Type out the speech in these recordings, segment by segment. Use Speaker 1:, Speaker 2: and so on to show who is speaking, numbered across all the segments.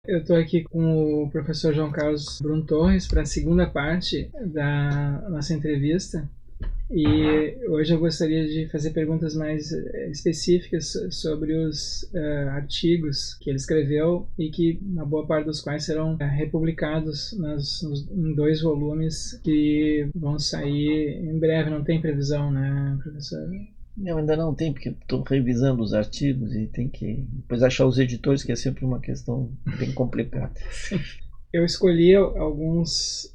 Speaker 1: Eu estou aqui com o professor João Carlos Brum Torres para a segunda parte da nossa entrevista. E hoje eu gostaria de fazer perguntas mais específicas sobre os artigos que ele escreveu e que, na boa parte dos quais, serão republicados em 2 volumes que vão sair em breve. Não tem previsão, né, professor?
Speaker 2: Não, ainda não tem, porque estou revisando os artigos e tem que depois achar os editores, que é sempre uma questão bem complicada.
Speaker 1: Eu escolhi alguns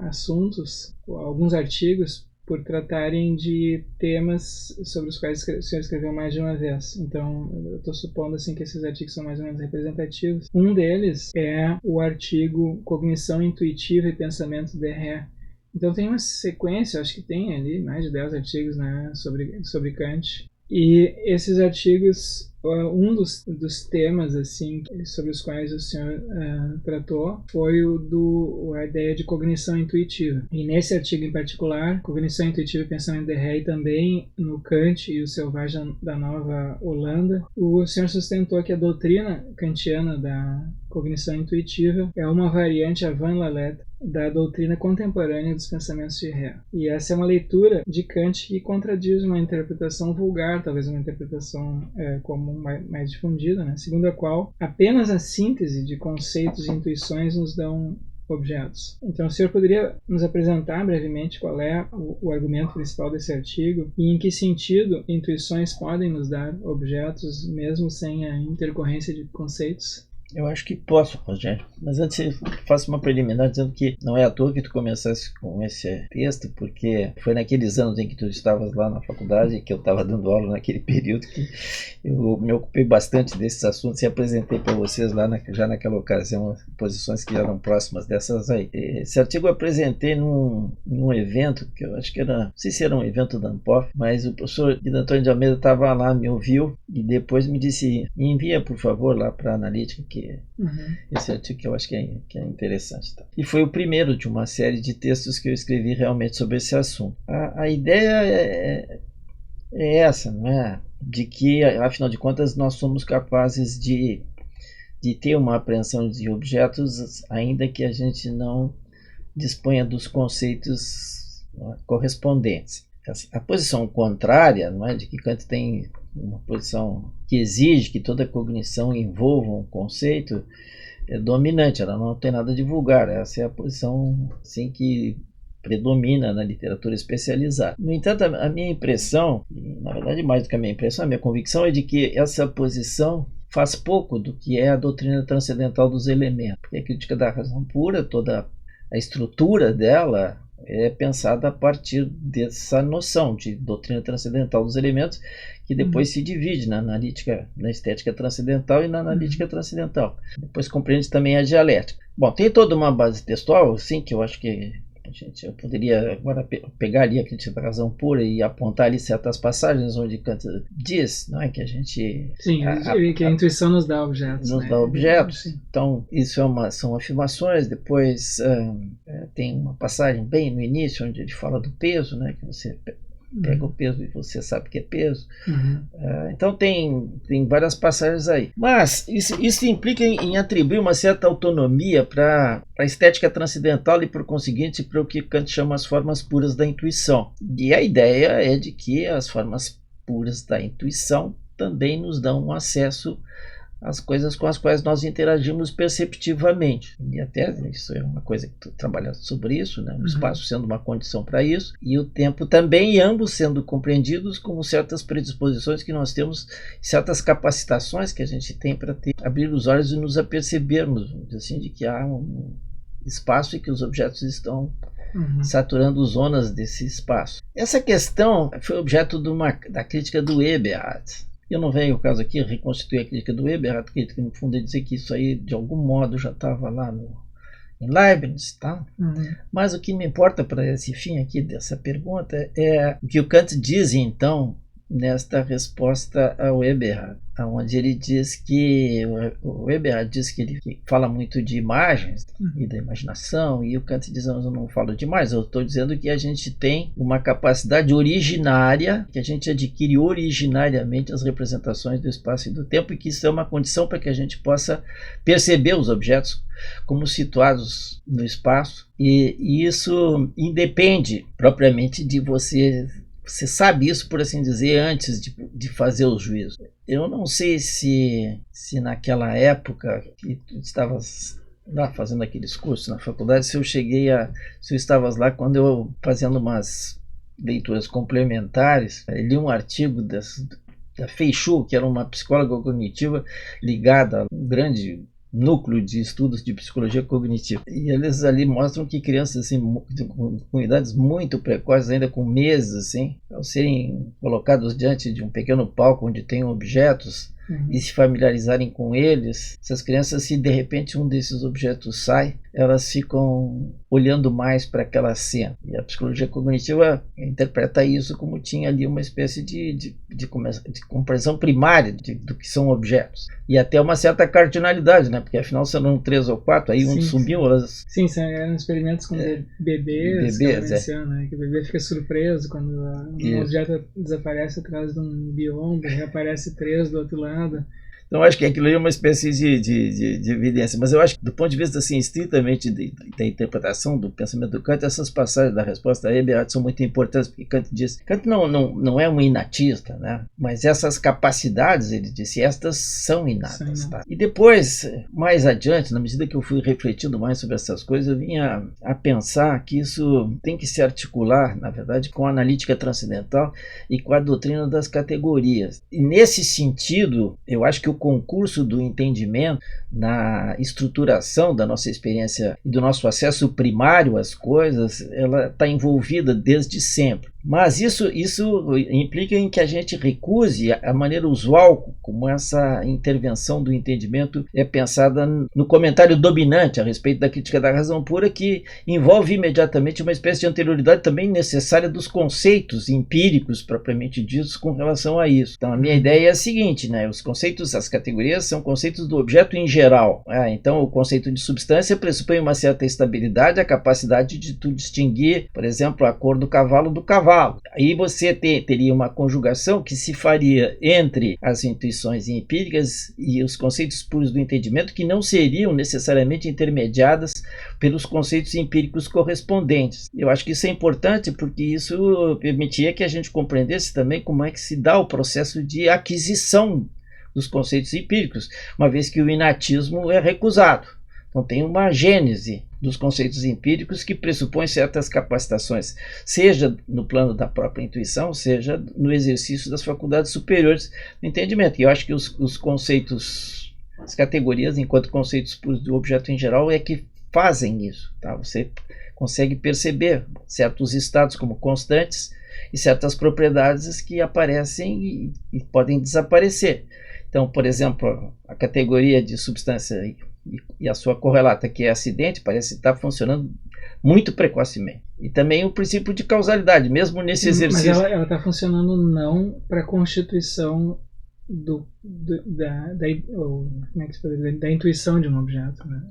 Speaker 1: assuntos, alguns artigos, por tratarem de temas sobre os quais o senhor escreveu mais de uma vez. Então, eu estou supondo assim, que esses artigos são mais ou menos representativos. Um deles é o artigo Cognição Intuitiva e Pensamento de Ré. Então tem uma sequência, acho que tem ali mais de 10 artigos, né, sobre Kant. E esses artigos, um dos temas assim sobre os quais o senhor tratou foi a ideia de cognição intuitiva. E nesse artigo em particular, Cognição Intuitiva e Pensamento de Ré, e também no Kant e o Selvagem da Nova Holanda, o senhor sustentou que a doutrina kantiana da cognição intuitiva é uma variante avant la lettre da doutrina contemporânea dos pensamentos de Ré. E essa é uma leitura de Kant que contradiz uma interpretação vulgar, talvez uma interpretação comum mais difundida, né? Segundo a qual apenas a síntese de conceitos e intuições nos dão objetos. Então, o senhor poderia nos apresentar brevemente qual é o argumento principal desse artigo e em que sentido intuições podem nos dar objetos mesmo sem a intercorrência de conceitos?
Speaker 2: Eu acho que posso, Rogério. Mas antes eu faço uma preliminar dizendo que não é à toa que tu começasse com esse texto, porque foi naqueles anos em que tu estavas lá na faculdade, que eu estava dando aula naquele período, que eu me ocupei bastante desses assuntos e apresentei para vocês lá já naquela ocasião posições que eram próximas dessas aí. Esse artigo eu apresentei num evento, que eu acho que era, não sei se era um evento da Ampof, mas o professor Guido Antônio de Almeida estava lá, me ouviu e depois me disse, envia por favor lá para a analítica, que esse artigo que eu acho que é interessante. Tá? E foi o primeiro de uma série de textos que eu escrevi realmente sobre esse assunto. A ideia é essa, não é? De que, afinal de contas, nós somos capazes de ter uma apreensão de objetos, ainda que a gente não disponha dos conceitos correspondentes. A posição contrária, não é, de que Kant tem uma posição que exige que toda cognição envolva um conceito, é dominante, ela não tem nada de vulgar. Essa é a posição assim, que predomina na literatura especializada. No entanto, a minha impressão, na verdade mais do que a minha impressão, a minha convicção é de que essa posição faz pouco do que é a doutrina transcendental dos elementos, porque a crítica da razão pura, toda a estrutura dela é pensada a partir dessa noção de doutrina transcendental dos elementos, que depois se divide na analítica, na estética transcendental e na analítica transcendental. Depois compreende também a dialética. Bom, tem toda uma base textual, sim, que eu acho que eu poderia agora pegar ali a crítica da razão pura e apontar ali certas passagens onde Kant diz, não é, que a gente...
Speaker 1: Sim, que a intuição nos dá objetos.
Speaker 2: Nos dá objetos. Então, isso são afirmações. Depois tem uma passagem bem no início onde ele fala do peso, né, que você pega o peso e você sabe que é peso. Então tem várias passagens aí. Mas isso implica em atribuir uma certa autonomia para a estética transcendental e, por conseguinte, para o que Kant chama as formas puras da intuição. E a ideia é de que as formas puras da intuição também nos dão um acesso às coisas com as quais nós interagimos perceptivamente. E até isso é uma coisa que tu trabalha sobre isso, né? O espaço sendo uma condição para isso, e o tempo também, e ambos sendo compreendidos como certas predisposições que nós temos, certas capacitações que a gente tem para abrir os olhos e nos apercebermos, assim, de que há um espaço e que os objetos estão saturando zonas desse espaço. Essa questão foi objeto da crítica do Eberhard. Eu não venho, o caso aqui, reconstituir a crítica do Eberhard, a crítica, no fundo, é dizer que isso aí, de algum modo, já estava lá em Leibniz, tá? Mas o que me importa para esse fim aqui dessa pergunta é o que o Kant diz, então, nesta resposta ao Eberhard. onde ele diz que o Weber diz que ele fala muito de imagens e da imaginação, e o Kant diz: eu não falo demais, eu estou dizendo que a gente tem uma capacidade originária, que a gente adquire originariamente as representações do espaço e do tempo, e que isso é uma condição para que a gente possa perceber os objetos como situados no espaço, e isso independe propriamente de você sabe isso, por assim dizer, antes de fazer os juízos. Eu não sei se naquela época que tu estavas lá fazendo aqueles cursos na faculdade, se eu estavas lá quando eu, fazendo umas leituras complementares, li um artigo da Feixiu, que era uma psicóloga cognitiva ligada a um grande núcleo de estudos de psicologia cognitiva. E eles ali mostram que crianças assim, com idades muito precoces, ainda com meses, assim, ao serem colocados diante de um pequeno palco onde tem objetos e se familiarizarem com eles, essas crianças, se de repente um desses objetos sai, elas ficam olhando mais para aquela cena. E a psicologia cognitiva interpreta isso como tinha ali uma espécie de compreensão primária do que são objetos. E até uma certa cardinalidade, né? Porque afinal serão 3 ou 4, aí um sumiu. Elas...
Speaker 1: Sim, eram experimentos com bebês, né? Que o bebê fica surpreso quando um objeto desaparece atrás de um biombo, reaparece 3 do outro lado.
Speaker 2: Então, acho que aquilo aí é uma espécie de evidência. Mas eu acho que, do ponto de vista assim, estritamente da interpretação do pensamento do Kant, essas passagens da resposta a Eberhard são muito importantes, porque Kant diz... Kant não é um inatista, né? Mas essas capacidades, ele disse, estas são inatas. Tá? E depois, mais adiante, na medida que eu fui refletindo mais sobre essas coisas, eu vinha a pensar que isso tem que se articular, na verdade, com a analítica transcendental e com a doutrina das categorias. E nesse sentido, eu acho que o concurso do entendimento na estruturação da nossa experiência e do nosso acesso primário às coisas, ela está envolvida desde sempre. Mas isso implica em que a gente recuse a maneira usual como essa intervenção do entendimento é pensada no comentário dominante a respeito da crítica da razão pura, que envolve imediatamente uma espécie de anterioridade também necessária dos conceitos empíricos propriamente ditos com relação a isso. Então a minha ideia é a seguinte, né? Os conceitos, as categorias são conceitos do objeto em geral. Então o conceito de substância pressupõe uma certa estabilidade, a capacidade de tu distinguir, por exemplo, a cor do cavalo do cavalo. Aí você teria uma conjugação que se faria entre as intuições empíricas e os conceitos puros do entendimento, que não seriam necessariamente intermediadas pelos conceitos empíricos correspondentes. Eu acho que isso é importante porque isso permitia que a gente compreendesse também como é que se dá o processo de aquisição dos conceitos empíricos, uma vez que o inatismo é recusado. Então tem uma gênese dos conceitos empíricos que pressupõe certas capacitações, seja no plano da própria intuição, seja no exercício das faculdades superiores do entendimento. E eu acho que os conceitos, as categorias, enquanto conceitos puros do objeto em geral, é que fazem isso. Tá? Você consegue perceber certos estados como constantes e certas propriedades que aparecem e podem desaparecer. Então, por exemplo, a categoria de substância e a sua correlata, que é acidente, parece estar funcionando muito precocemente. E também o princípio de causalidade, mesmo nesse exercício.
Speaker 1: Mas ela está funcionando não para a constituição da intuição de um objeto. Né?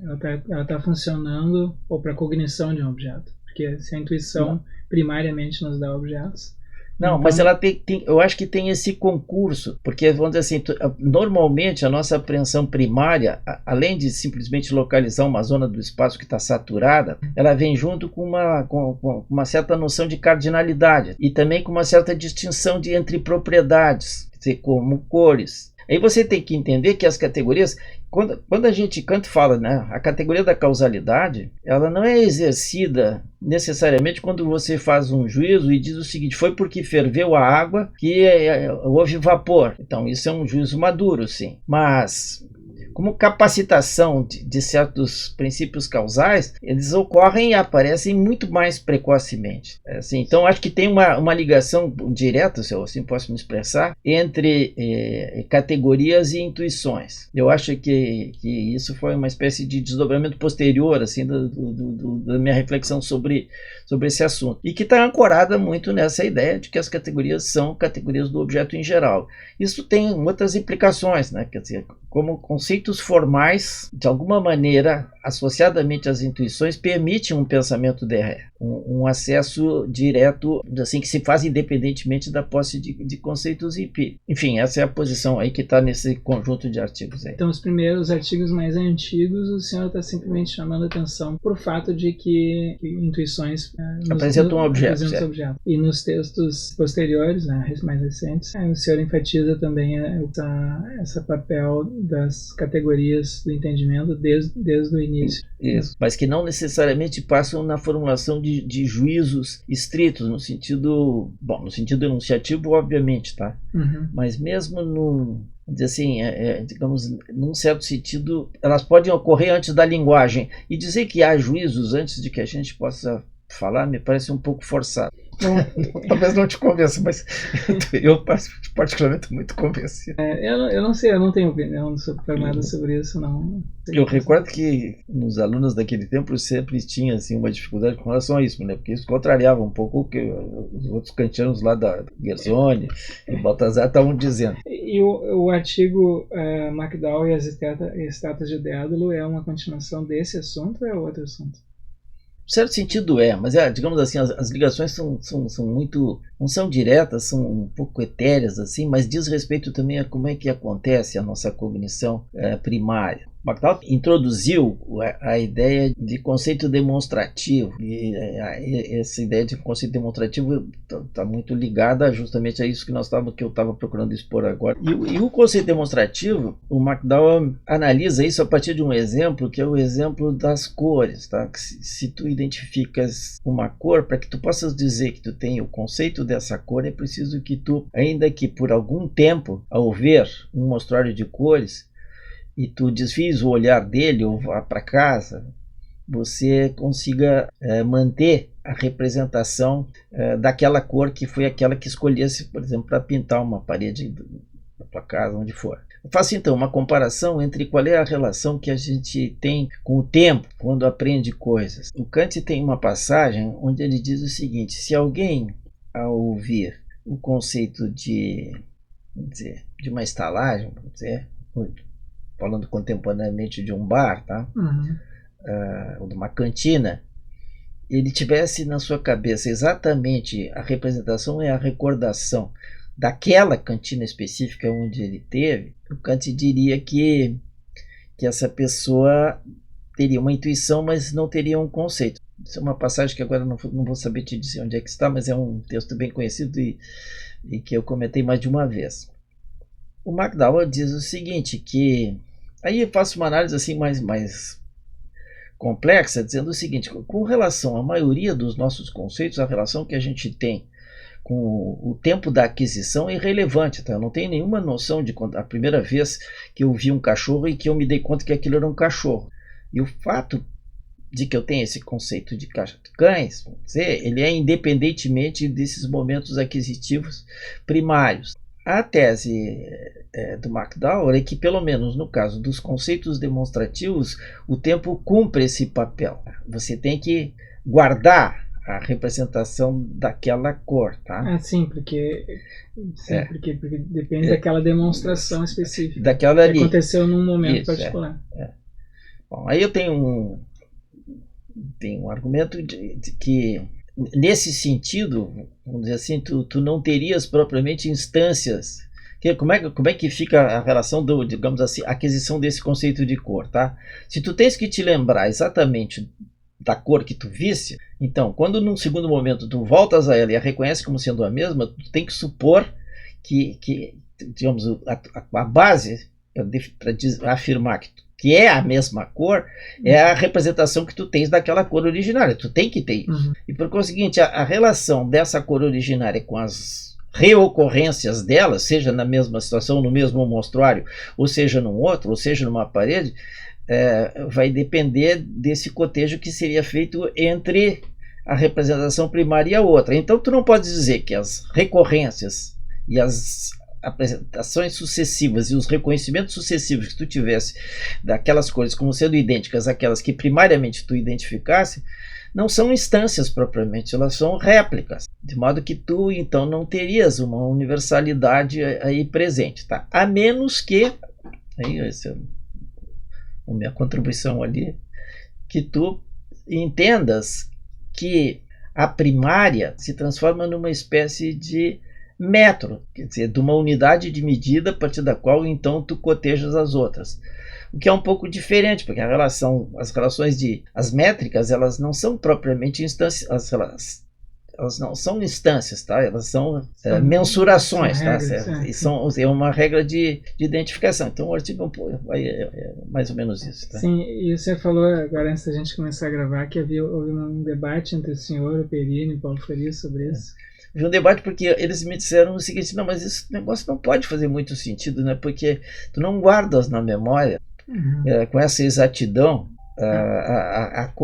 Speaker 1: Ela tá funcionando ou para a cognição de um objeto. Porque se a intuição primariamente nos dá objetos...
Speaker 2: Não, mas ela eu acho que tem esse concurso, porque, vamos dizer assim, normalmente a nossa apreensão primária, além de simplesmente localizar uma zona do espaço que está saturada, ela vem junto com uma certa noção de cardinalidade e também com uma certa distinção entre propriedades, quer dizer, como cores. Aí você tem que entender que as categorias, quando Kant fala, né, a categoria da causalidade, ela não é exercida necessariamente quando você faz um juízo e diz o seguinte: foi porque ferveu a água que houve vapor. Então isso é um juízo maduro, sim. Mas como capacitação de certos princípios causais, eles ocorrem e aparecem muito mais precocemente. Assim, então, acho que tem uma ligação direta, se eu assim posso me expressar, entre categorias e intuições. Eu acho que isso foi uma espécie de desdobramento posterior assim, da minha reflexão sobre esse assunto, e que está ancorada muito nessa ideia de que as categorias são categorias do objeto em geral. Isso tem outras implicações, né? Quer dizer, como conceitos formais, de alguma maneira, associadamente às intuições, permitem um pensamento um acesso direto, assim, que se faz independentemente da posse de conceitos empíricos. Enfim, essa é a posição aí que está nesse conjunto de artigos aí.
Speaker 1: Então, os primeiros artigos mais antigos, o senhor está simplesmente chamando a atenção para o fato de que intuições
Speaker 2: apresentam um objeto.
Speaker 1: E nos textos posteriores, né, mais recentes, o senhor enfatiza também esse papel das categorias do entendimento desde o início.
Speaker 2: Isso, mas que não necessariamente passam na formulação de juízos estritos, no sentido enunciativo, obviamente, tá?
Speaker 1: Uhum.
Speaker 2: Mas mesmo dizer assim, digamos, num certo sentido, elas podem ocorrer antes da linguagem. E dizer que há juízos antes de que a gente possa falar me parece um pouco forçado. Talvez não te convença, mas eu particularmente estou muito convencido.
Speaker 1: Eu não sei, eu não tenho opinião formada sobre isso, não.
Speaker 2: Eu recordo que nos alunos daquele tempo sempre tinha assim, uma dificuldade com relação a isso, né? Porque isso contrariava um pouco o que os outros kantianos lá da Gersony e Baltazar estavam dizendo.
Speaker 1: E o artigo McDowell e as estátuas de Dédalo é uma continuação desse assunto ou é outro assunto?
Speaker 2: Em certo sentido mas digamos assim, as ligações são muito, não são diretas, são um pouco etéreas assim, mas diz respeito também a como é que acontece a nossa cognição primária. McDowell introduziu a ideia de conceito demonstrativo, e essa ideia de conceito demonstrativo está muito ligada justamente a isso que eu estava procurando expor agora. E o conceito demonstrativo, o McDowell analisa isso a partir de um exemplo, que é o exemplo das cores. Tá? Se tu identificas uma cor, para que tu possas dizer que tu tem o conceito dessa cor, é preciso que tu, ainda que por algum tempo, ao ver um mostrário de cores, e tu desvies o olhar dele ou vá para casa, você consiga manter a representação daquela cor que foi aquela que escolhesse, por exemplo, para pintar uma parede da tua casa, onde for. Eu faço então uma comparação entre qual é a relação que a gente tem com o tempo quando aprende coisas. O Kant tem uma passagem onde ele diz o seguinte: se alguém, ao ouvir o conceito de uma estalagem, vamos dizer, falando contemporaneamente de um bar, tá?
Speaker 1: Uhum.
Speaker 2: Ou de uma cantina, ele tivesse na sua cabeça exatamente a representação e a recordação daquela cantina específica onde ele teve, o Kant diria que essa pessoa teria uma intuição, mas não teria um conceito. Isso é uma passagem que agora não vou saber te dizer onde é que está, mas é um texto bem conhecido e que eu comentei mais de uma vez. O McDowell diz o seguinte, que aí eu faço uma análise assim mais complexa, dizendo o seguinte: com relação à maioria dos nossos conceitos, a relação que a gente tem com o tempo da aquisição é irrelevante. Tá? Eu não tenho nenhuma noção de quando a primeira vez que eu vi um cachorro e que eu me dei conta que aquilo era um cachorro. E o fato de que eu tenho esse conceito de cães, vamos dizer, ele é independentemente desses momentos aquisitivos primários. A tese do McDowell é que, pelo menos no caso dos conceitos demonstrativos, o tempo cumpre esse papel. Você tem que guardar a representação daquela cor, tá?
Speaker 1: Sim, porque depende daquela demonstração específica.
Speaker 2: Daquela ali.
Speaker 1: Que aconteceu num momento particular.
Speaker 2: Bom, aí eu tenho um argumento de que, nesse sentido, vamos dizer assim, tu não terias propriamente instâncias. Como é que fica a relação digamos assim, aquisição desse conceito de cor, tá? Se tu tens que te lembrar exatamente da cor que tu visse, então, quando num segundo momento tu voltas a ela e a reconhece como sendo a mesma, tu tem que supor que digamos, a base para afirmar que é a mesma cor, é a representação que tu tens daquela cor originária. Tu tem que ter isso.
Speaker 1: Uhum.
Speaker 2: E por conseguinte, a relação dessa cor originária com as reocorrências delas, seja na mesma situação, no mesmo monstruário, ou seja num outro, ou seja numa parede, vai depender desse cotejo que seria feito entre a representação primária e a outra. Então tu não pode dizer que as recorrências e as apresentações sucessivas e os reconhecimentos sucessivos que tu tivesse daquelas cores como sendo idênticas àquelas que primariamente tu identificasse, não são instâncias propriamente, elas são réplicas, de modo que tu então não terias uma universalidade aí presente, tá? A menos que, aí essa é a minha contribuição ali, que tu entendas que a primária se transforma numa espécie de metro, quer dizer, de uma unidade de medida a partir da qual então tu cotejas as outras. O que é um pouco diferente, porque as relações as métricas, elas não são propriamente instâncias, elas não são instâncias, tá? Elas são mensurações, são regras, tá? E é uma regra de identificação. Então o artigo é mais ou menos isso. Tá?
Speaker 1: Sim, e você falou agora, antes da gente começar a gravar, que houve um debate entre o senhor, o Perini e o Paulo Farias sobre isso.
Speaker 2: Houve um debate porque eles me disseram o seguinte: não, mas esse negócio não pode fazer muito sentido, né? Porque tu não guardas na memória com essa exatidão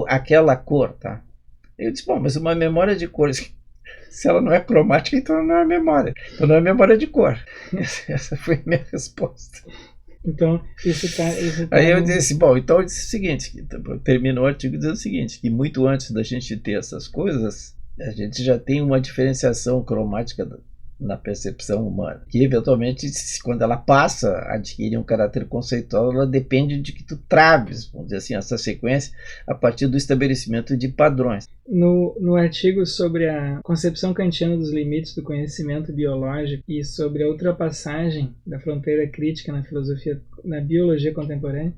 Speaker 2: aquela cor, tá? Eu disse, bom, mas uma memória de cores, se ela não é cromática, então não é memória. Então não é memória de cor. Essa foi a minha resposta.
Speaker 1: Então, isso tá
Speaker 2: Aí eu disse, bom, então eu disse o seguinte, terminou o artigo dizendo o seguinte, que muito antes da gente ter essas coisas, a gente já tem uma diferenciação cromática na percepção humana, que eventualmente, quando ela passa a adquirir um caráter conceitual, ela depende de que tu traves, vamos dizer assim, essa sequência a partir do estabelecimento de padrões.
Speaker 1: No artigo sobre a concepção kantiana dos limites do conhecimento biológico e sobre a ultrapassagem da fronteira crítica na filosofia, na biologia contemporânea,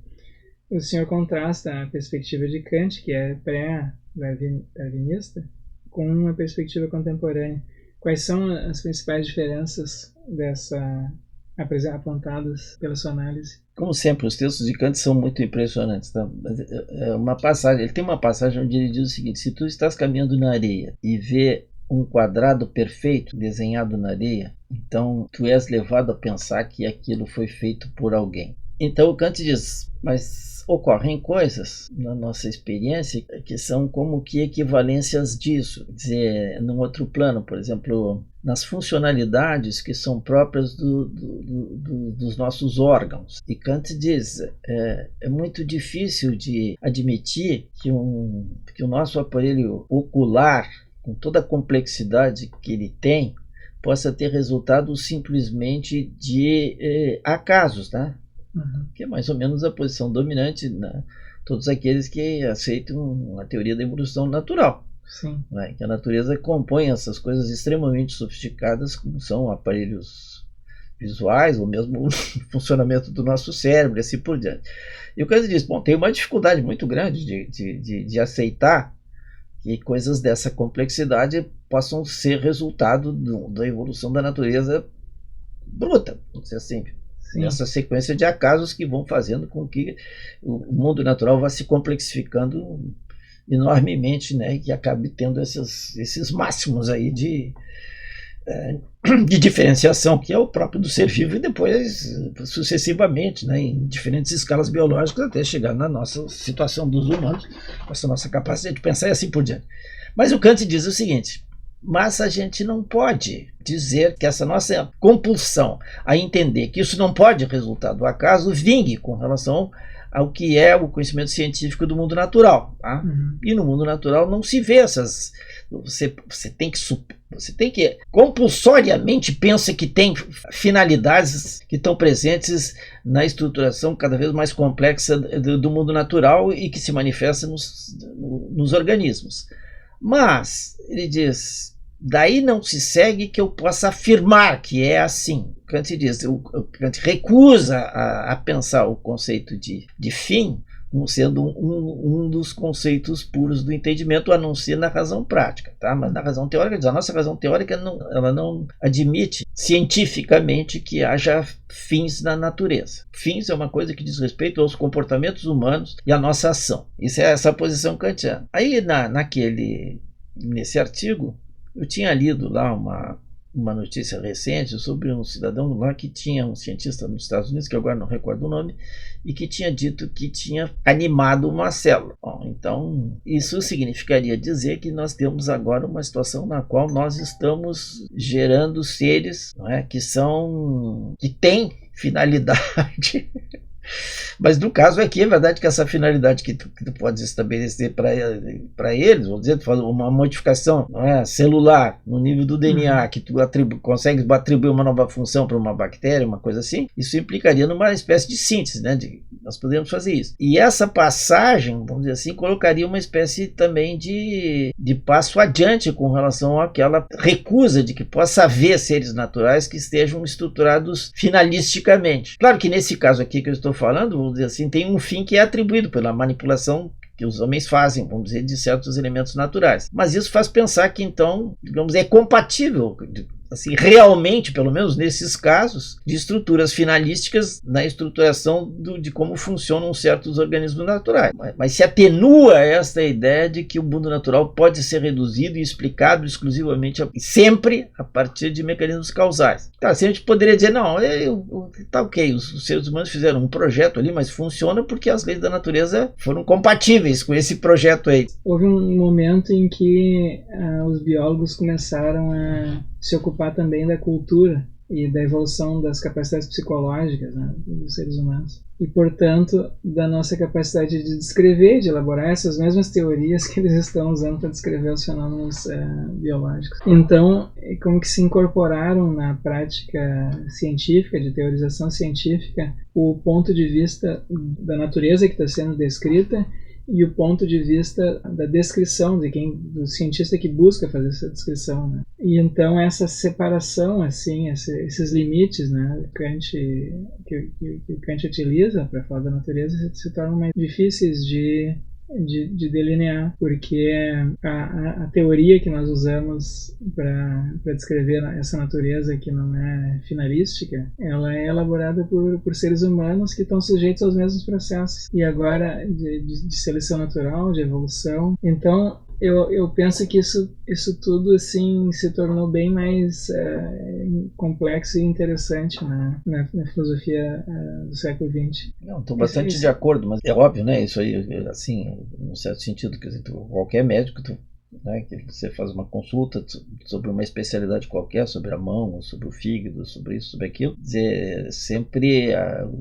Speaker 1: o senhor contrasta a perspectiva de Kant, que é pré-darwinista, com uma perspectiva contemporânea. Quais são as principais diferenças apontadas pela sua análise?
Speaker 2: Como sempre, os textos de Kant são muito impressionantes. Tá? Ele tem uma passagem onde ele diz o seguinte: se tu estás caminhando na areia e vê um quadrado perfeito desenhado na areia, então tu és levado a pensar que aquilo foi feito por alguém. Então o Kant diz, mas ocorrem coisas na nossa experiência que são como que equivalências disso. Quer dizer, num outro plano, por exemplo, nas funcionalidades que são próprias dos nossos órgãos. E Kant diz, é muito difícil de admitir que o nosso aparelho ocular, com toda a complexidade que ele tem, possa ter resultado simplesmente de acasos, né? Que é mais ou menos a posição dominante, né? Todos aqueles que aceitam a teoria da evolução natural.
Speaker 1: Sim.
Speaker 2: Né? Que a natureza compõe essas coisas extremamente sofisticadas, como são aparelhos visuais, ou mesmo o funcionamento do nosso cérebro, e assim por diante. E o Kant diz, bom, tem uma dificuldade muito grande de aceitar que coisas dessa complexidade possam ser resultado da evolução da natureza bruta, vamos dizer assim.
Speaker 1: Sim.
Speaker 2: Essa sequência de acasos que vão fazendo com que o mundo natural vá se complexificando enormemente, né, e que acabe tendo esses máximos aí de diferenciação, que é o próprio do ser vivo, e depois sucessivamente, né, em diferentes escalas biológicas, até chegar na nossa situação dos humanos, com essa nossa capacidade de pensar e assim por diante. Mas o Kant diz o seguinte: mas a gente não pode dizer que essa nossa compulsão a entender que isso não pode resultar do acaso vingue com relação ao que é o conhecimento científico do mundo natural. Tá? E no mundo natural não se vê essas... Você tem que compulsoriamente pensa que tem finalidades que estão presentes na estruturação cada vez mais complexa do mundo natural e que se manifesta nos organismos. Mas, ele diz, daí não se segue que eu possa afirmar que é assim. Kant diz, Kant recusa a pensar o conceito de fim como sendo um dos conceitos puros do entendimento, a não ser na razão prática. Tá? Mas na razão teórica, diz, a nossa razão teórica ela não admite cientificamente que haja fins na natureza. Fins é uma coisa que diz respeito aos comportamentos humanos e à nossa ação. Isso é essa posição kantiana. Aí, nesse artigo, eu tinha lido lá uma notícia recente sobre um cidadão lá que tinha, um cientista nos Estados Unidos, que agora não recordo o nome, e que tinha dito que tinha animado uma célula. Bom, então, isso significaria dizer que nós temos agora uma situação na qual nós estamos gerando seres, não é, que têm finalidade. Mas no caso aqui é verdade que essa finalidade que tu pode estabelecer para eles, vamos dizer, tu faz uma modificação, não é, celular no nível do DNA, que tu consegue atribuir uma nova função para uma bactéria, uma coisa assim, isso implicaria numa espécie de síntese, né? Nós podemos fazer isso. E essa passagem, vamos dizer assim, colocaria uma espécie também de passo adiante com relação àquela recusa de que possa haver seres naturais que estejam estruturados finalisticamente. Claro que nesse caso aqui que eu estou falando, vamos dizer assim, tem um fim que é atribuído pela manipulação que os homens fazem, vamos dizer, de certos elementos naturais. Mas isso faz pensar que, então, digamos, é compatível, assim, realmente, pelo menos nesses casos, de estruturas finalísticas na estruturação de como funcionam certos organismos naturais. Mas se atenua esta ideia de que o mundo natural pode ser reduzido e explicado exclusivamente, sempre a partir de mecanismos causais. Claro, se a gente poderia dizer, não, tá ok, os seres humanos fizeram um projeto ali, mas funciona porque as leis da natureza foram compatíveis com esse projeto aí.
Speaker 1: Houve um momento em que os biólogos começaram a se ocupar também da cultura e da evolução das capacidades psicológicas, né, dos seres humanos. E, portanto, da nossa capacidade de descrever, de elaborar essas mesmas teorias que eles estão usando para descrever os fenômenos biológicos. Então, como que se incorporaram na prática científica, de teorização científica, o ponto de vista da natureza que está sendo descrita e o ponto de vista da descrição do cientista que busca fazer essa descrição, né? E então essa separação, assim, esses limites, né, que o Kant utiliza para falar da natureza se tornam mais difíceis de delinear, porque a teoria que nós usamos para descrever essa natureza que não é finalística, ela é elaborada por seres humanos que estão sujeitos aos mesmos processos, e agora de seleção natural, de evolução. Então eu penso que isso tudo assim se tornou bem mais complexo e interessante na filosofia do século XX.
Speaker 2: Não, estou bastante de acordo, mas é óbvio, né? Isso aí, assim, num certo sentido, quer dizer, qualquer médico, né, que você faz uma consulta sobre uma especialidade qualquer, sobre a mão, sobre o fígado, sobre isso, sobre aquilo, dizer, sempre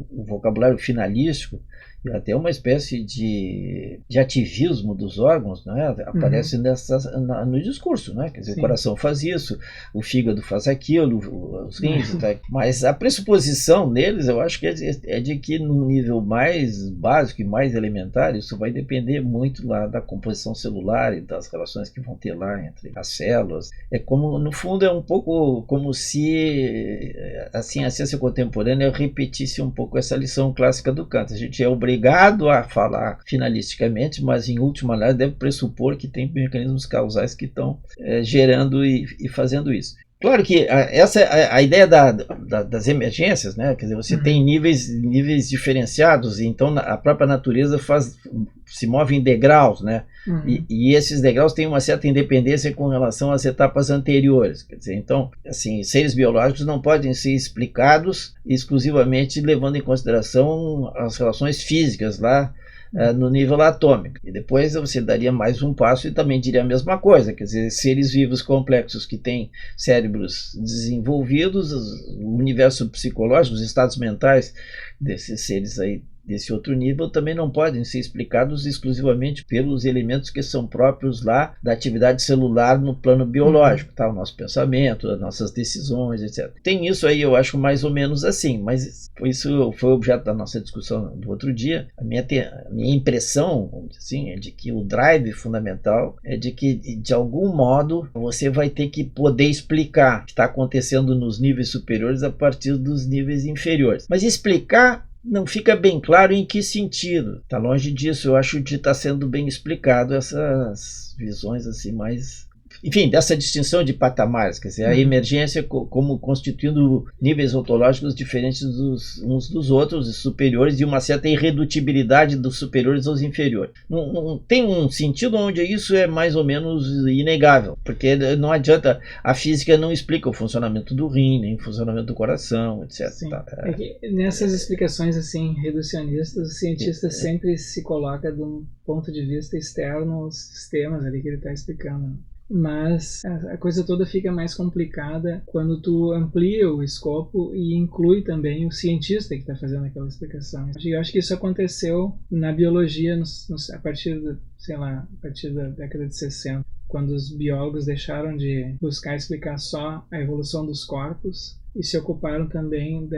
Speaker 2: o vocabulário finalístico e até uma espécie de ativismo dos órgãos, né, aparece no discurso, né? Quer dizer, sim, o coração faz isso, o fígado faz aquilo, os rins, mas a pressuposição neles, eu acho que é de que no nível mais básico e mais elementar, isso vai depender muito lá da composição celular e das relações que vão ter lá entre as células. É como, no fundo, é um pouco como se assim, a ciência contemporânea repetisse um pouco essa lição clássica do Kant. A gente é obrigado a falar finalisticamente, mas em última análise deve pressupor que tem mecanismos causais que estão gerando e fazendo isso. Claro que essa é a ideia das emergências, né? Quer dizer, você tem níveis diferenciados, e então a própria natureza se move em degraus, né? E esses degraus têm uma certa independência com relação às etapas anteriores. Quer dizer, então, assim, seres biológicos não podem ser explicados exclusivamente levando em consideração as relações físicas lá no nível atômico. E depois você daria mais um passo e também diria a mesma coisa, quer dizer, seres vivos complexos que têm cérebros desenvolvidos, o universo psicológico, os estados mentais desses seres aí desse outro nível também não podem ser explicados exclusivamente pelos elementos que são próprios lá da atividade celular no plano biológico, tá? O nosso pensamento, as nossas decisões, etc. Tem isso aí, eu acho mais ou menos assim, mas isso foi objeto da nossa discussão do outro dia. A minha impressão, vamos dizer assim, é de que o drive fundamental é de que, de algum modo, você vai ter que poder explicar o que está acontecendo nos níveis superiores a partir dos níveis inferiores. Mas explicar não fica bem claro em que sentido. Está longe disso, eu acho, de estar sendo bem explicado essas visões assim mais enfim, dessa distinção de patamares, quer dizer, a emergência como constituindo níveis ontológicos diferentes uns dos outros, superiores, e uma certa irredutibilidade dos superiores aos inferiores. Não tem um sentido onde isso é mais ou menos inegável, porque não adianta, a física não explica o funcionamento do rim, nem o funcionamento do coração, etc.
Speaker 1: Sim. É que nessas explicações assim reducionistas, o cientista sempre se coloca de um ponto de vista externo aos sistemas ali que ele está explicando. Mas a coisa toda fica mais complicada quando tu amplia o escopo e inclui também o cientista que está fazendo aquela explicação. Eu acho que isso aconteceu na biologia a partir da década de 60, quando os biólogos deixaram de buscar explicar só a evolução dos corpos e se ocuparam também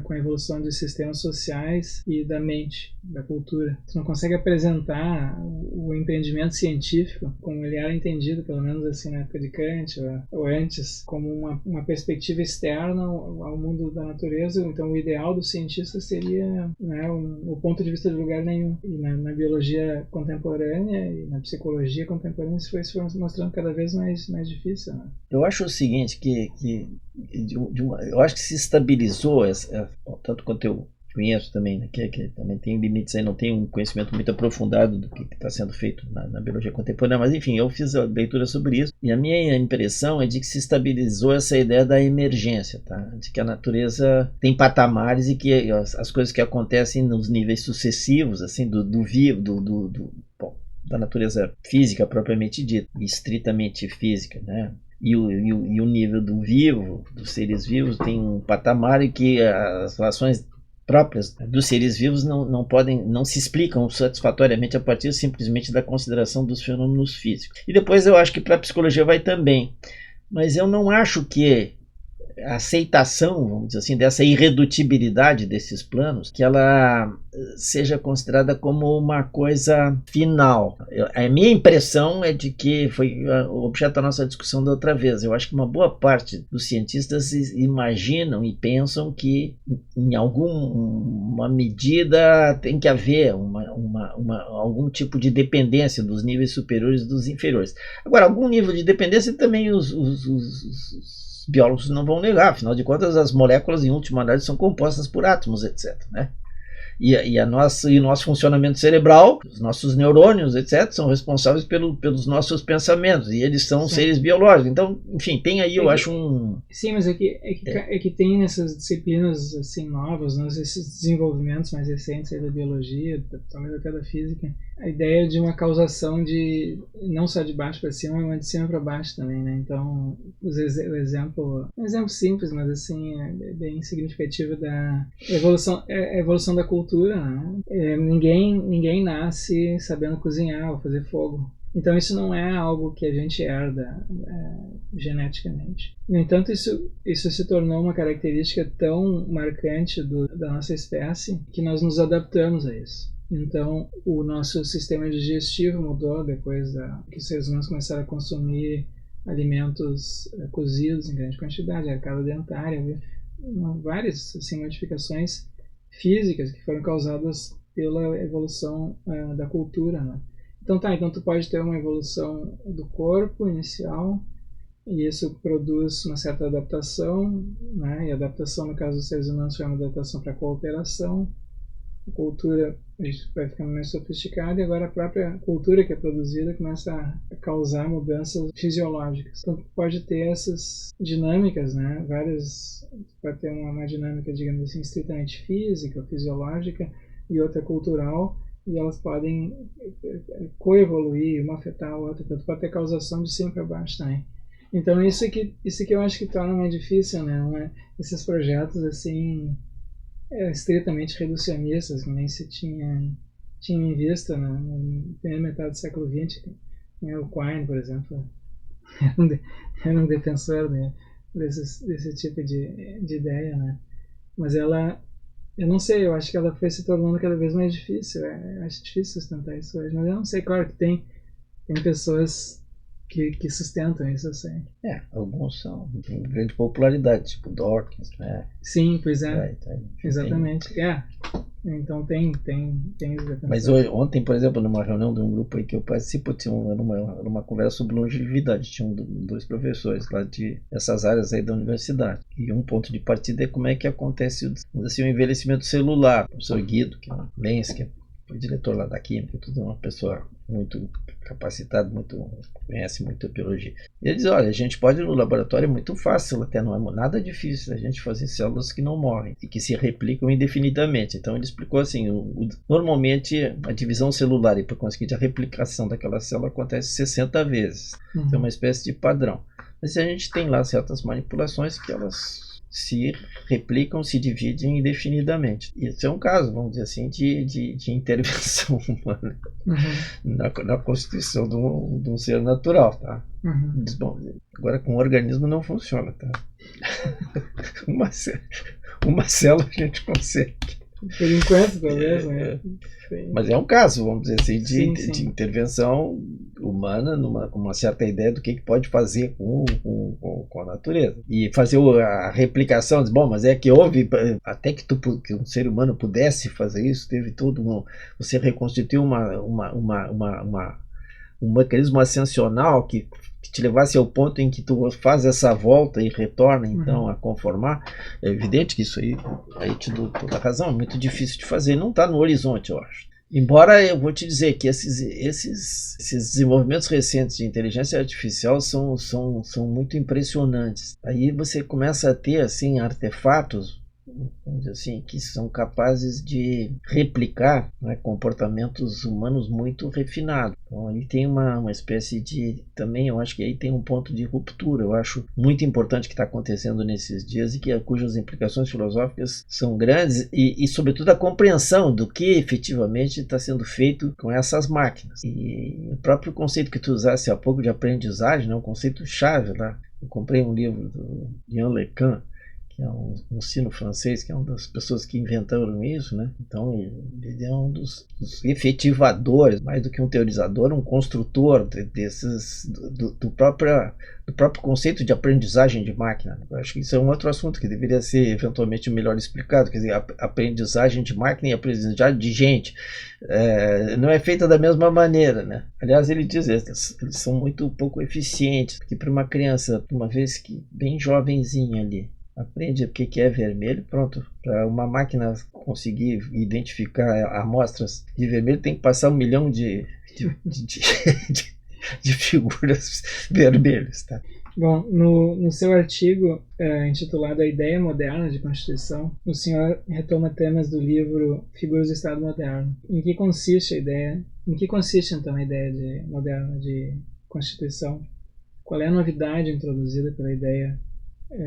Speaker 1: com a evolução dos sistemas sociais e da mente, da cultura. Você não consegue apresentar o empreendimento científico, como ele era entendido, pelo menos assim na época de Kant ou antes, como uma perspectiva externa ao mundo da natureza. Então o ideal do cientista seria, né, o ponto de vista de lugar nenhum. E na biologia contemporânea e na psicologia contemporânea isso foi se mostrando cada vez mais difícil. Né?
Speaker 2: Eu acho o seguinte, eu acho que se estabilizou, tanto quanto eu conheço também, né, que também tem limites aí, não tenho um conhecimento muito aprofundado do que está sendo feito na biologia contemporânea, mas enfim, eu fiz a leitura sobre isso, e a minha impressão é de que se estabilizou essa ideia da emergência, tá? De que a natureza tem patamares e que as coisas que acontecem nos níveis sucessivos, assim, do vivo, da natureza física propriamente dita, estritamente física, né? E o nível do vivo, dos seres vivos, tem um patamar em que as relações próprias dos seres vivos não se explicam satisfatoriamente a partir simplesmente da consideração dos fenômenos físicos. E depois eu acho que para a psicologia vai também. Mas eu não acho que a aceitação, vamos dizer assim, dessa irredutibilidade desses planos, que ela seja considerada como uma coisa final. A minha impressão é de que foi o objeto da nossa discussão da outra vez. Eu acho que uma boa parte dos cientistas imaginam e pensam que em alguma medida tem que haver algum tipo de dependência dos níveis superiores e dos inferiores. Agora, algum nível de dependência também os biólogos não vão negar, afinal de contas as moléculas em última análise são compostas por átomos, etc. Né? E o nosso funcionamento cerebral, os nossos neurônios, etc., são responsáveis pelos nossos pensamentos, e eles são seres biológicos. Então, enfim, tem aí, eu acho um...
Speaker 1: Sim, mas é que tem nessas disciplinas assim, novas, esses desenvolvimentos mais recentes aí da biologia, talvez até da física, a ideia de uma causação de não só de baixo para cima, mas de cima para baixo também, né? Então, um exemplo simples, mas assim, é bem significativo da evolução da cultura, né? Ninguém nasce sabendo cozinhar ou fazer fogo. Então isso não é algo que a gente herda geneticamente. No entanto, isso se tornou uma característica tão marcante da nossa espécie que nós nos adaptamos a isso. Então, o nosso sistema digestivo mudou depois que os seres humanos começaram a consumir alimentos cozidos em grande quantidade, arcada dentária, várias assim, modificações físicas que foram causadas pela evolução da cultura, né? Então tu pode ter uma evolução do corpo inicial e isso produz uma certa adaptação, né? E a adaptação, no caso dos seres humanos, foi uma adaptação para a cooperação. A cultura vai ficando mais sofisticada e agora a própria cultura que é produzida começa a causar mudanças fisiológicas. Então pode ter essas dinâmicas, né? Pode ter uma dinâmica, digamos assim, estritamente física, fisiológica e outra cultural, e elas podem coevoluir, uma afetar a outra. Então pode ter causação de cima para baixo também. Então isso que eu acho que torna mais difícil, né? Esses projetos assim estritamente reducionistas, que nem se tinha em vista na primeira metade do século XX, né? O Quine, por exemplo, era um defensor, né, desse tipo de ideia, né? Mas eu não sei, eu acho que ela foi se tornando cada vez mais difícil. Eu acho difícil sustentar isso hoje, mas eu não sei, claro que tem pessoas que sustentam isso, eu sei.
Speaker 2: Alguns têm grande popularidade, tipo Dawkins, né?
Speaker 1: Sim, pois é. Exatamente. Então tem
Speaker 2: Mas ontem, por exemplo, numa reunião de um grupo aí que eu participo, tinha uma conversa sobre longevidade. Tinham dois professores lá de essas áreas aí da universidade. E um ponto de partida é como é que acontece assim, o envelhecimento celular. O professor Guido, que é um Lenz, que é o diretor lá da Química, tudo uma pessoa muito capacitada, conhece muito a biologia. E ele diz, olha, a gente pode no laboratório, é muito fácil, até não é nada difícil a gente fazer células que não morrem e que se replicam indefinidamente. Então ele explicou assim, normalmente a divisão celular e por conseguinte a replicação daquela célula acontece 60 vezes. Então é uma espécie de padrão. Mas a gente tem lá certas manipulações que elas se replicam, se dividem indefinidamente. Isso é um caso, vamos dizer assim, de intervenção humana na constituição de um ser natural, tá? Bom, agora com o organismo não funciona, tá? Uma célula a gente consegue.
Speaker 1: Por enquanto, talvez, né?
Speaker 2: Mas é um caso, vamos dizer assim, de intervenção humana numa certa ideia do que pode fazer com a natureza. E fazer a replicação, bom, mas é que houve, até que um ser humano pudesse fazer isso, teve todo você reconstituiu um mecanismo ascensional que te levasse ao ponto em que tu faz essa volta e retorna então a conformar. É evidente que isso aí te dou toda a razão, é muito difícil de fazer, não está no horizonte, eu acho. Embora eu vou te dizer que esses desenvolvimentos recentes de inteligência artificial são muito impressionantes. Aí você começa a ter assim artefatos, vamos dizer assim, que são capazes de replicar, né, comportamentos humanos muito refinados. Então aí tem uma espécie de, também eu acho que aí tem um ponto de ruptura, eu acho muito importante que está acontecendo nesses dias e cujas implicações filosóficas são grandes e sobretudo a compreensão do que efetivamente está sendo feito com essas máquinas. E o próprio conceito que tu usaste há pouco de aprendizagem, né, um conceito chave lá. Eu comprei um livro do Ian LeCun, que é um sino francês, que é uma das pessoas que inventaram isso, né? Então ele é um dos efetivadores, mais do que um teorizador, um construtor do próprio conceito de aprendizagem de máquina. Eu acho que isso é um outro assunto que deveria ser eventualmente melhor explicado, quer dizer, a aprendizagem de máquina e a aprendizagem de gente não é feita da mesma maneira, né? Aliás, ele diz eles são muito pouco eficientes, porque para uma criança, uma vez que bem jovenzinha ali, aprende o que é vermelho, pronto. Para uma máquina conseguir identificar amostras de vermelho, tem que passar 1 milhão de figuras vermelhas, tá?
Speaker 1: Bom, no seu artigo intitulado A Ideia Moderna de Constituição, o senhor retoma temas do livro Figuras do Estado Moderno. Em que consiste então a ideia moderna de Constituição? Qual é a novidade introduzida pela ideia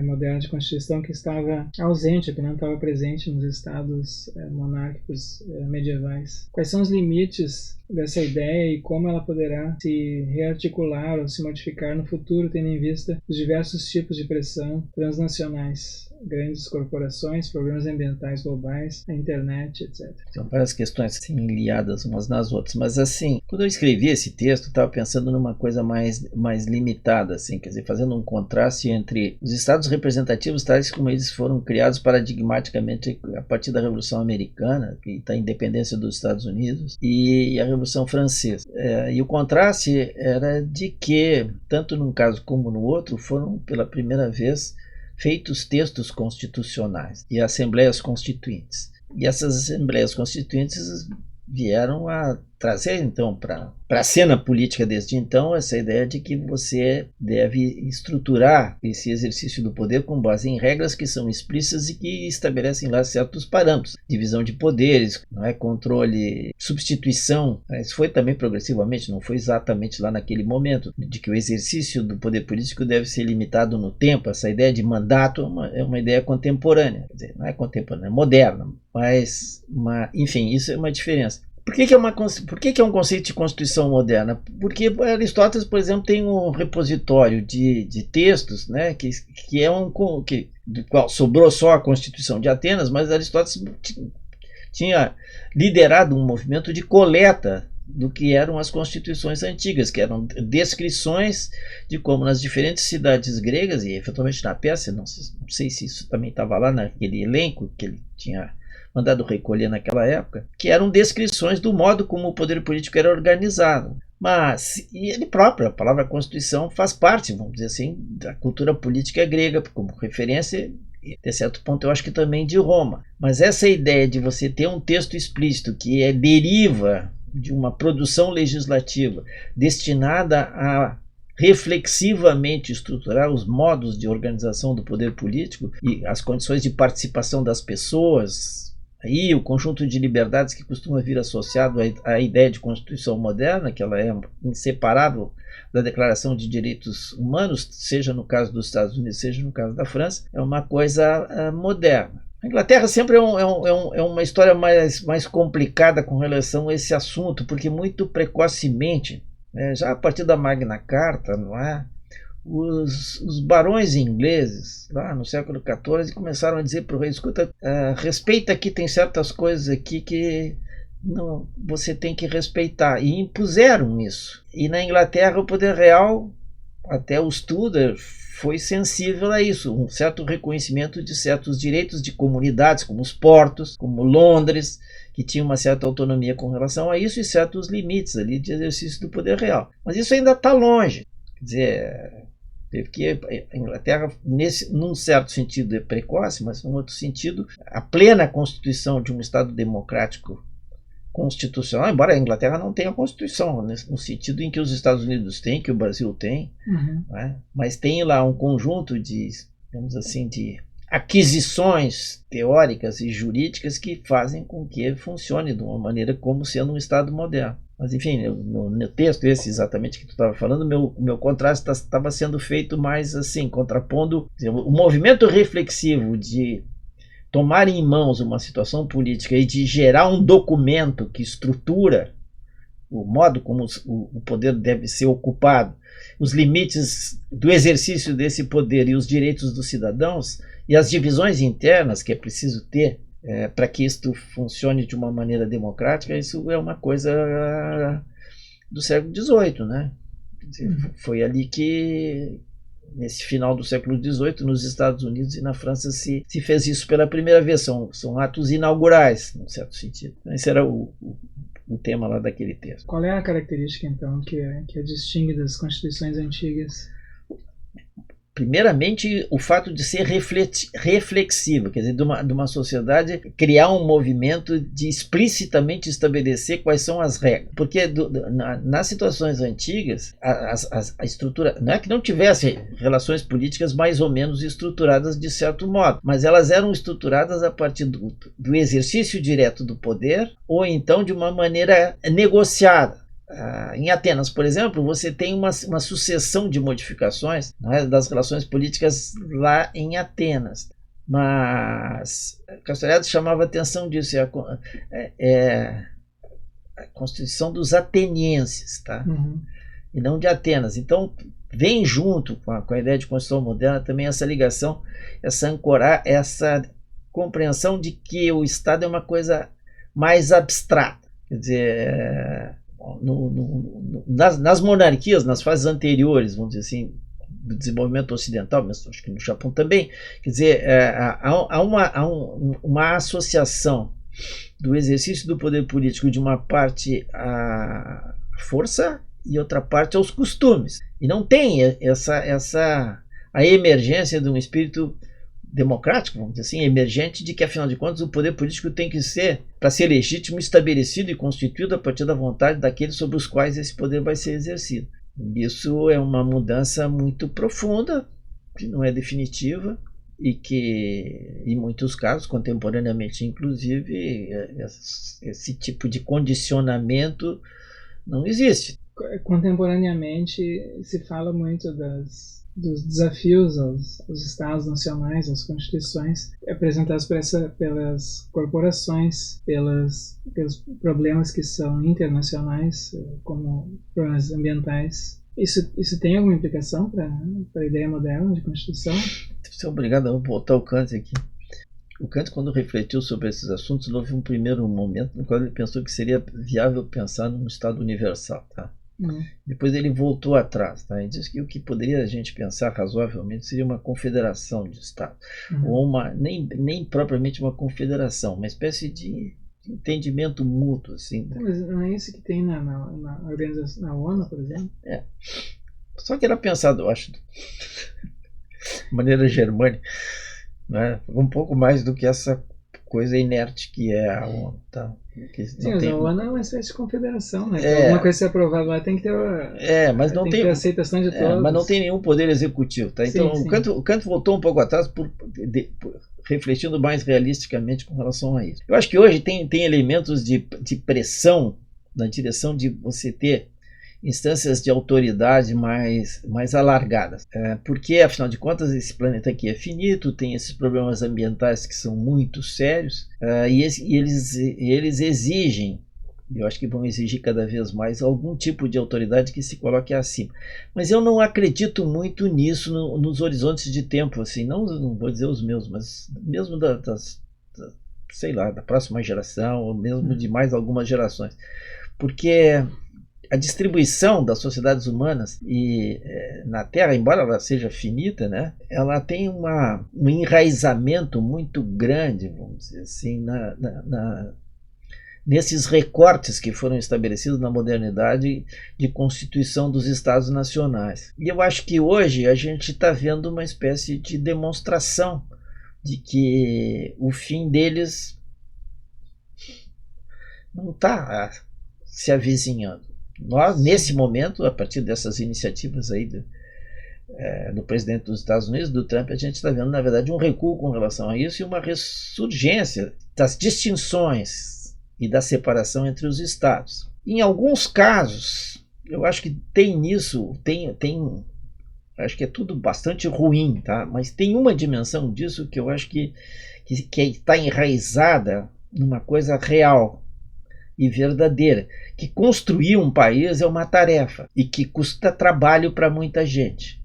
Speaker 1: moderna de Constituição que estava ausente, que não estava presente nos estados monárquicos medievais? Quais são os limites dessa ideia e como ela poderá se rearticular ou se modificar no futuro, tendo em vista os diversos tipos de pressão transnacionais, grandes corporações, problemas ambientais globais, a internet, etc.
Speaker 2: São várias questões assim, ligadas umas nas outras, mas assim, quando eu escrevi esse texto, eu estava pensando numa coisa mais limitada, assim, quer dizer, fazendo um contraste entre os estados representativos tais como eles foram criados paradigmaticamente a partir da Revolução Americana, da independência dos Estados Unidos, e a Revolução Francesa. E o contraste era de que, tanto num caso como no outro, foram pela primeira vez feitos textos constitucionais e assembleias constituintes. E essas assembleias constituintes vieram a trazer, então, para a cena política desde então, essa ideia de que você deve estruturar esse exercício do poder com base em regras que são explícitas e que estabelecem lá certos parâmetros. Divisão de poderes, não é? Controle, substituição. Isso foi também progressivamente, não foi exatamente lá naquele momento, de que o exercício do poder político deve ser limitado no tempo. Essa ideia de mandato é uma ideia contemporânea, quer dizer, não é contemporânea, é moderna, mas, enfim, isso é uma diferença. Por que é um conceito de Constituição moderna? Porque Aristóteles, por exemplo, tem um repositório de textos, né, que é do qual sobrou só a Constituição de Atenas, mas Aristóteles tinha liderado um movimento de coleta do que eram as constituições antigas, que eram descrições de como nas diferentes cidades gregas, e eventualmente na Pérsia, não sei se isso também estava lá naquele elenco que ele tinha mandado recolher naquela época, que eram descrições do modo como o poder político era organizado. Mas, e ele próprio, a palavra Constituição faz parte, vamos dizer assim, da cultura política grega, como referência, e até certo ponto eu acho que também de Roma. Mas essa ideia de você ter um texto explícito que deriva de uma produção legislativa destinada a reflexivamente estruturar os modos de organização do poder político e as condições de participação das pessoas, aí o conjunto de liberdades que costuma vir associado à ideia de Constituição moderna, que ela é inseparável da Declaração de Direitos Humanos, seja no caso dos Estados Unidos, seja no caso da França, é uma coisa moderna. A Inglaterra sempre é uma história mais complicada com relação a esse assunto, porque muito precocemente, já a partir da Magna Carta, não é? Os barões ingleses, lá no século XIV, começaram a dizer para o rei: escuta, respeita aqui, tem certas coisas aqui que não, você tem que respeitar. E impuseram isso. E na Inglaterra o poder real, até os Tudor, foi sensível a isso, um certo reconhecimento de certos direitos de comunidades, como os portos, como Londres, que tinha uma certa autonomia com relação a isso e certos limites ali de exercício do poder real. Mas isso ainda está longe. Quer dizer, teve que a Inglaterra, num certo sentido, é precoce, mas num outro sentido, a plena constituição de um Estado democrático constitucional, embora a Inglaterra não tenha constituição, no sentido em que os Estados Unidos têm, que o Brasil tem, né? Mas tem lá um conjunto de, digamos assim, de aquisições teóricas e jurídicas que fazem com que ele funcione de uma maneira como sendo um Estado moderno. Mas enfim, no texto esse exatamente que tu estava falando, o meu contraste estava sendo feito mais assim, contrapondo o movimento reflexivo de tomar em mãos uma situação política e de gerar um documento que estrutura o modo como o poder deve ser ocupado, os limites do exercício desse poder e os direitos dos cidadãos e as divisões internas que é preciso ter para que isto funcione de uma maneira democrática. Isso é uma coisa do século XVIII, né? Foi ali que, nesse final do século XVIII, nos Estados Unidos e na França se fez isso pela primeira vez. São atos inaugurais, num certo sentido. Esse era o tema lá daquele texto.
Speaker 1: Qual é a característica, então, que a distingue das constituições antigas?
Speaker 2: Primeiramente, o fato de ser reflexivo, quer dizer, de uma sociedade criar um movimento de explicitamente estabelecer quais são as regras. Porque nas situações antigas, a estrutura, não é que não tivesse relações políticas mais ou menos estruturadas de certo modo, mas elas eram estruturadas a partir do exercício direto do poder ou então de uma maneira negociada. Em Atenas, por exemplo, você tem uma sucessão de modificações, não é, das relações políticas lá em Atenas. Mas Castoriadis chamava a atenção disso, a Constituição dos atenienses, tá? E não de Atenas. Então, vem junto com a ideia de Constituição moderna também essa ligação, essa compreensão de que o Estado é uma coisa mais abstrata. Quer dizer, nas monarquias, nas fases anteriores, vamos dizer assim, do desenvolvimento ocidental, mas acho que no Japão também, quer dizer, há uma associação do exercício do poder político de uma parte à força e outra parte aos costumes. E não tem a emergência de um espírito democrático, vamos dizer assim, emergente, de que, afinal de contas, o poder político tem que ser, para ser legítimo, estabelecido e constituído a partir da vontade daqueles sobre os quais esse poder vai ser exercido. Isso é uma mudança muito profunda, que não é definitiva, e que, em muitos casos, contemporaneamente inclusive, esse tipo de condicionamento não existe.
Speaker 1: Contemporaneamente se fala muito dos desafios aos estados nacionais, às constituições apresentados pelas corporações, pelos problemas que são internacionais, como problemas ambientais. Isso tem alguma implicação para a ideia moderna de Constituição?
Speaker 2: Você é obrigado a voltar ao Kant aqui. O Kant, quando refletiu sobre esses assuntos, houve um primeiro momento no qual ele pensou que seria viável pensar num Estado universal, tá? Depois ele voltou atrás, tá? E diz que o que poderia a gente pensar razoavelmente seria uma confederação de estados, ou nem propriamente uma confederação, uma espécie de entendimento mútuo, assim.
Speaker 1: Mas não é isso que tem na organização, na ONU, por exemplo?
Speaker 2: Só que era pensado, eu acho, de maneira germânica, né? Um pouco mais do que essa coisa inerte que é a ONU, tá?
Speaker 1: Sim, mas a ONU é uma espécie de confederação, né? Alguma coisa ser aprovada lá tem que ter
Speaker 2: mas não tem
Speaker 1: que ter aceitação de todos.
Speaker 2: Mas não tem nenhum poder executivo, tá? Então o Kant voltou um pouco atrás refletindo mais realisticamente com relação a isso. Eu acho que hoje tem elementos de pressão na direção de você ter instâncias de autoridade mais alargadas. Porque, afinal de contas, esse planeta aqui é finito, tem esses problemas ambientais que são muito sérios, e eles exigem, eu acho que vão exigir cada vez mais, algum tipo de autoridade que se coloque acima. Mas eu não acredito muito nisso nos horizontes de tempo, assim, não vou dizer os meus, mas mesmo sei lá, da próxima geração, ou mesmo de mais algumas gerações. Porque a distribuição das sociedades humanas na Terra, embora ela seja finita, né, ela tem um enraizamento muito grande, vamos dizer assim, nesses recortes que foram estabelecidos na modernidade de constituição dos Estados nacionais. E eu acho que hoje a gente está vendo uma espécie de demonstração de que o fim deles não está se avizinhando. Nós, nesse momento, a partir dessas iniciativas aí do presidente dos Estados Unidos, do Trump, a gente está vendo, na verdade, um recuo com relação a isso e uma ressurgência das distinções e da separação entre os estados. Em alguns casos, eu acho que tem nisso, acho que é tudo bastante ruim, tá? Mas tem uma dimensão disso que eu acho que está enraizada numa coisa real e verdadeira, que construir um país é uma tarefa e que custa trabalho para muita gente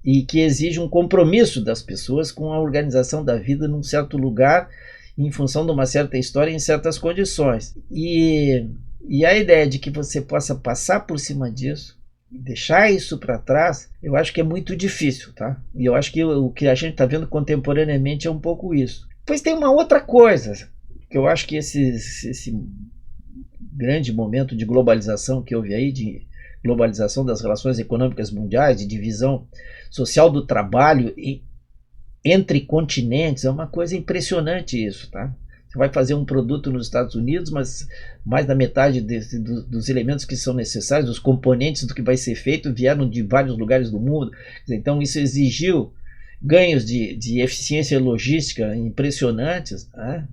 Speaker 2: e que exige um compromisso das pessoas com a organização da vida num certo lugar, em função de uma certa história, em certas condições. E a ideia de que você possa passar por cima disso, deixar isso para trás, eu acho que é muito difícil, tá? E eu acho que o que a gente está vendo contemporaneamente é um pouco isso. Pois tem uma outra coisa, que eu acho que esse grande momento de globalização que houve aí, de globalização das relações econômicas mundiais, de divisão social do trabalho entre continentes, é uma coisa impressionante isso, tá? Você vai fazer um produto nos Estados Unidos, mas mais da metade dos elementos que são necessários, dos componentes do que vai ser feito, vieram de vários lugares do mundo. Então isso exigiu ganhos de eficiência logística impressionantes, né?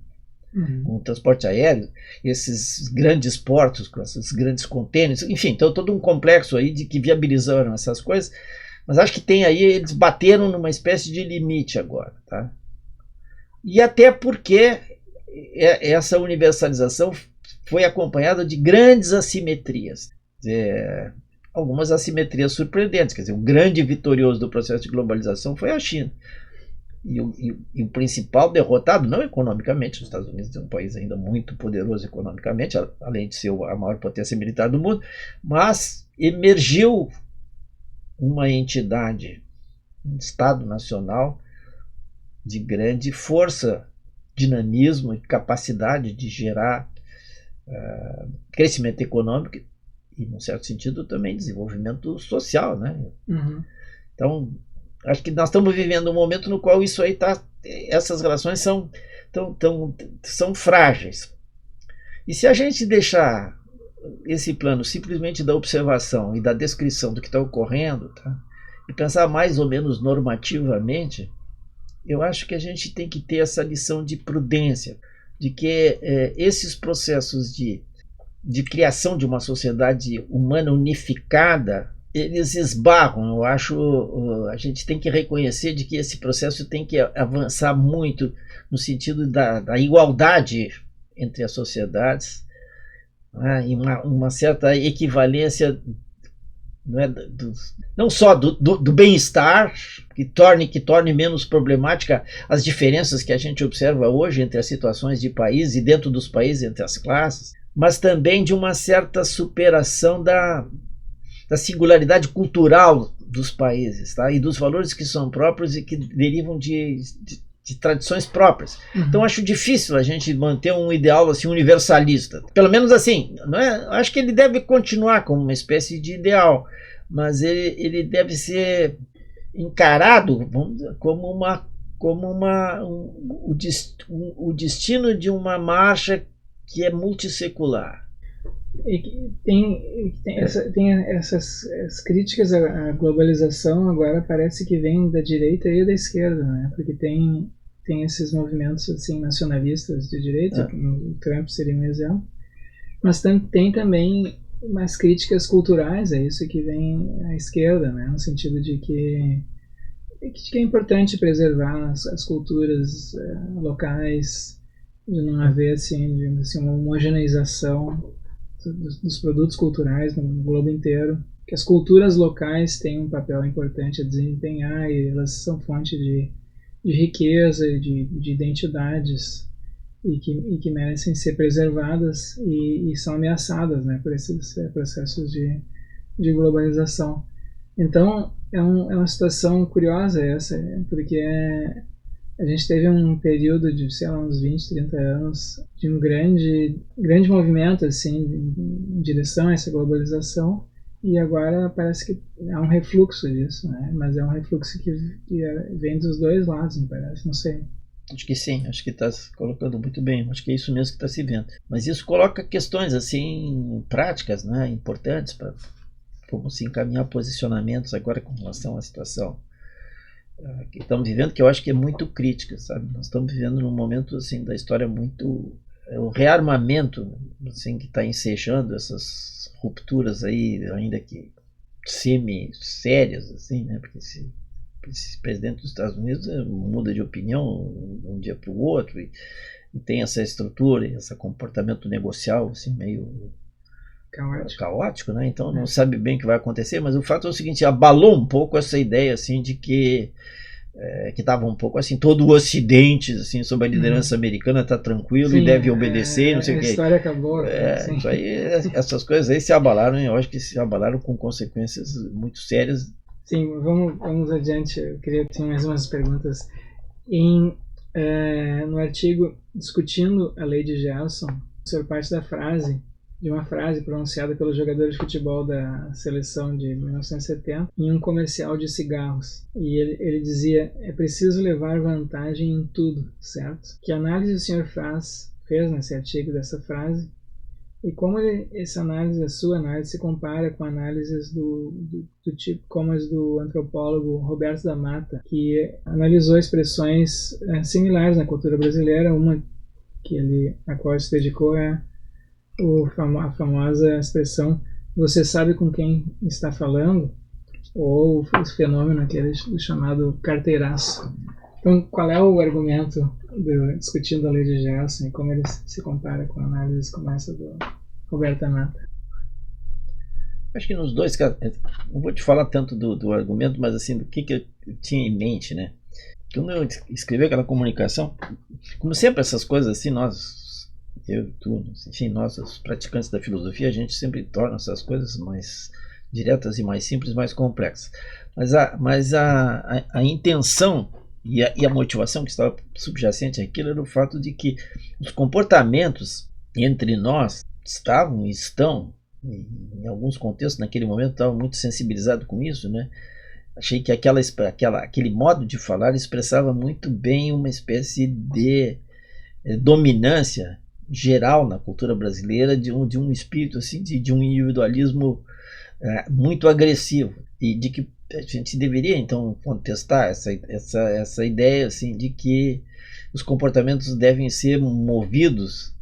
Speaker 2: Com o transporte aéreo, esses grandes portos, com esses grandes contêineres, enfim, então todo um complexo aí que viabilizaram essas coisas, mas acho que tem aí, eles bateram numa espécie de limite agora, tá? E até porque essa universalização foi acompanhada de grandes assimetrias, algumas assimetrias surpreendentes, quer dizer, o grande vitorioso do processo de globalização foi a China. E o principal derrotado, não economicamente, os Estados Unidos é um país ainda muito poderoso economicamente, além de ser a maior potência militar do mundo, mas emergiu uma entidade, um Estado nacional de grande força, dinamismo e capacidade de gerar crescimento econômico e, num certo sentido, também desenvolvimento social, né? Então, acho que nós estamos vivendo um momento no qual isso aí essas relações são frágeis. E se a gente deixar esse plano simplesmente da observação e da descrição do que está ocorrendo, tá? E pensar mais ou menos normativamente, eu acho que a gente tem que ter essa lição de prudência, de que esses processos de criação de uma sociedade humana unificada, eles esbarram. Eu acho, a gente tem que reconhecer de que esse processo tem que avançar muito no sentido da igualdade entre as sociedades, né, e uma certa equivalência, não só do bem-estar, que torne menos problemática as diferenças que a gente observa hoje entre as situações de país e dentro dos países entre as classes, mas também de uma certa superação da singularidade cultural dos países, tá? E dos valores que são próprios e que derivam de tradições próprias. Então acho difícil a gente manter um ideal assim universalista. Pelo menos assim, não é? Acho que ele deve continuar como uma espécie de ideal, mas ele deve ser encarado, vamos dizer, como o destino de uma marcha que é multissecular.
Speaker 1: E tem essas críticas à globalização agora parece que vem da direita e da esquerda, né? Porque tem esses movimentos assim nacionalistas de direita, o Trump seria um exemplo, mas tem também umas críticas culturais a isso que vem à esquerda, né? No sentido de que é importante preservar as culturas locais, de não haver assim uma homogeneização dos produtos culturais no globo inteiro, que as culturas locais têm um papel importante a desempenhar e elas são fonte de riqueza, de identidades e que merecem ser preservadas e são ameaçadas, né, por esses processos de globalização. Então é uma situação curiosa essa, porque a gente teve um período de, sei lá, uns 20, 30 anos de um grande movimento assim, em direção a essa globalização, e agora parece que há um refluxo disso, né? Mas é um refluxo que vem dos dois lados, me parece, não sei.
Speaker 2: Acho que sim, acho que está colocando muito bem, acho que é isso mesmo que está se vendo. Mas isso coloca questões assim práticas, né, importantes para como se encaminhar posicionamentos agora com relação à situação que estamos vivendo, que eu acho que é muito crítica, sabe? Nós estamos vivendo num momento assim da história muito o rearmamento assim que está ensejando essas rupturas aí, ainda que semi sérias assim, né? Porque esse presidente dos Estados Unidos muda de opinião de um dia para o outro e tem essa estrutura, esse comportamento negocial assim meio caótico, né? Então não sabe bem o que vai acontecer, mas o fato é o seguinte, abalou um pouco essa ideia assim de que estava um pouco assim, todo o Ocidente assim, sob a liderança americana está tranquilo. Sim, e deve obedecer, não sei o que. A
Speaker 1: história acabou.
Speaker 2: Isso aí, essas coisas aí se abalaram, eu acho que se abalaram com consequências muito sérias.
Speaker 1: Sim, vamos adiante. Eu queria ter mais umas perguntas. No artigo discutindo a lei de Gelson, o senhor parte de uma frase pronunciada pelo jogador de futebol da seleção de 1970 em um comercial de cigarros. E ele dizia: é preciso levar vantagem em tudo, certo? Que análise o senhor fez nesse artigo dessa frase? E como a sua análise se compara com análises do tipo como as do antropólogo Roberto da Mata, que analisou expressões similares na cultura brasileira, uma a qual ele se dedicou é a famosa expressão "você sabe com quem está falando", ou o fenômeno aquele chamado carteiraço. Então, qual é o argumento discutindo a lei de Gelson e como ele se compara com análises como essa do Roberto Mata?
Speaker 2: Acho que nos dois casos, não vou te falar tanto do argumento, mas assim, do que eu tinha em mente, né? Quando eu escrevi aquela comunicação, como sempre essas coisas assim, eu e tu, enfim, nós, os praticantes da filosofia, a gente sempre torna essas coisas mais diretas e mais simples, mais complexas. Mas a intenção e a motivação que estava subjacente àquilo era o fato de que os comportamentos entre nós estavam e estão, em alguns contextos, naquele momento, estava muito sensibilizado com isso, né? Achei que aquele modo de falar expressava muito bem uma espécie de dominância geral na cultura brasileira de um espírito assim, de um individualismo muito agressivo, e de que a gente deveria então contestar essa ideia assim, de que os comportamentos devem ser movidos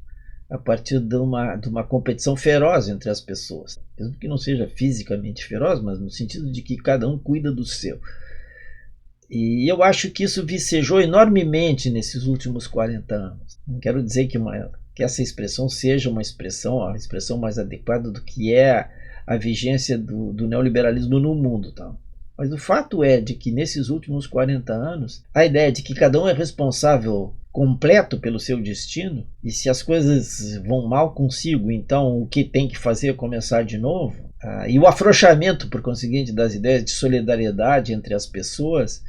Speaker 2: a partir de uma competição feroz entre as pessoas, mesmo que não seja fisicamente feroz, mas no sentido de que cada um cuida do seu. E eu acho que isso vicejou enormemente nesses últimos 40 anos. Não quero dizer que essa expressão seja a expressão mais adequada do que é a vigência do neoliberalismo no mundo, tá? Mas o fato é de que nesses últimos 40 anos, a ideia de que cada um é responsável completo pelo seu destino, e se as coisas vão mal consigo, então o que tem que fazer é começar de novo, e o afrouxamento, por conseguinte, das ideias de solidariedade entre as pessoas,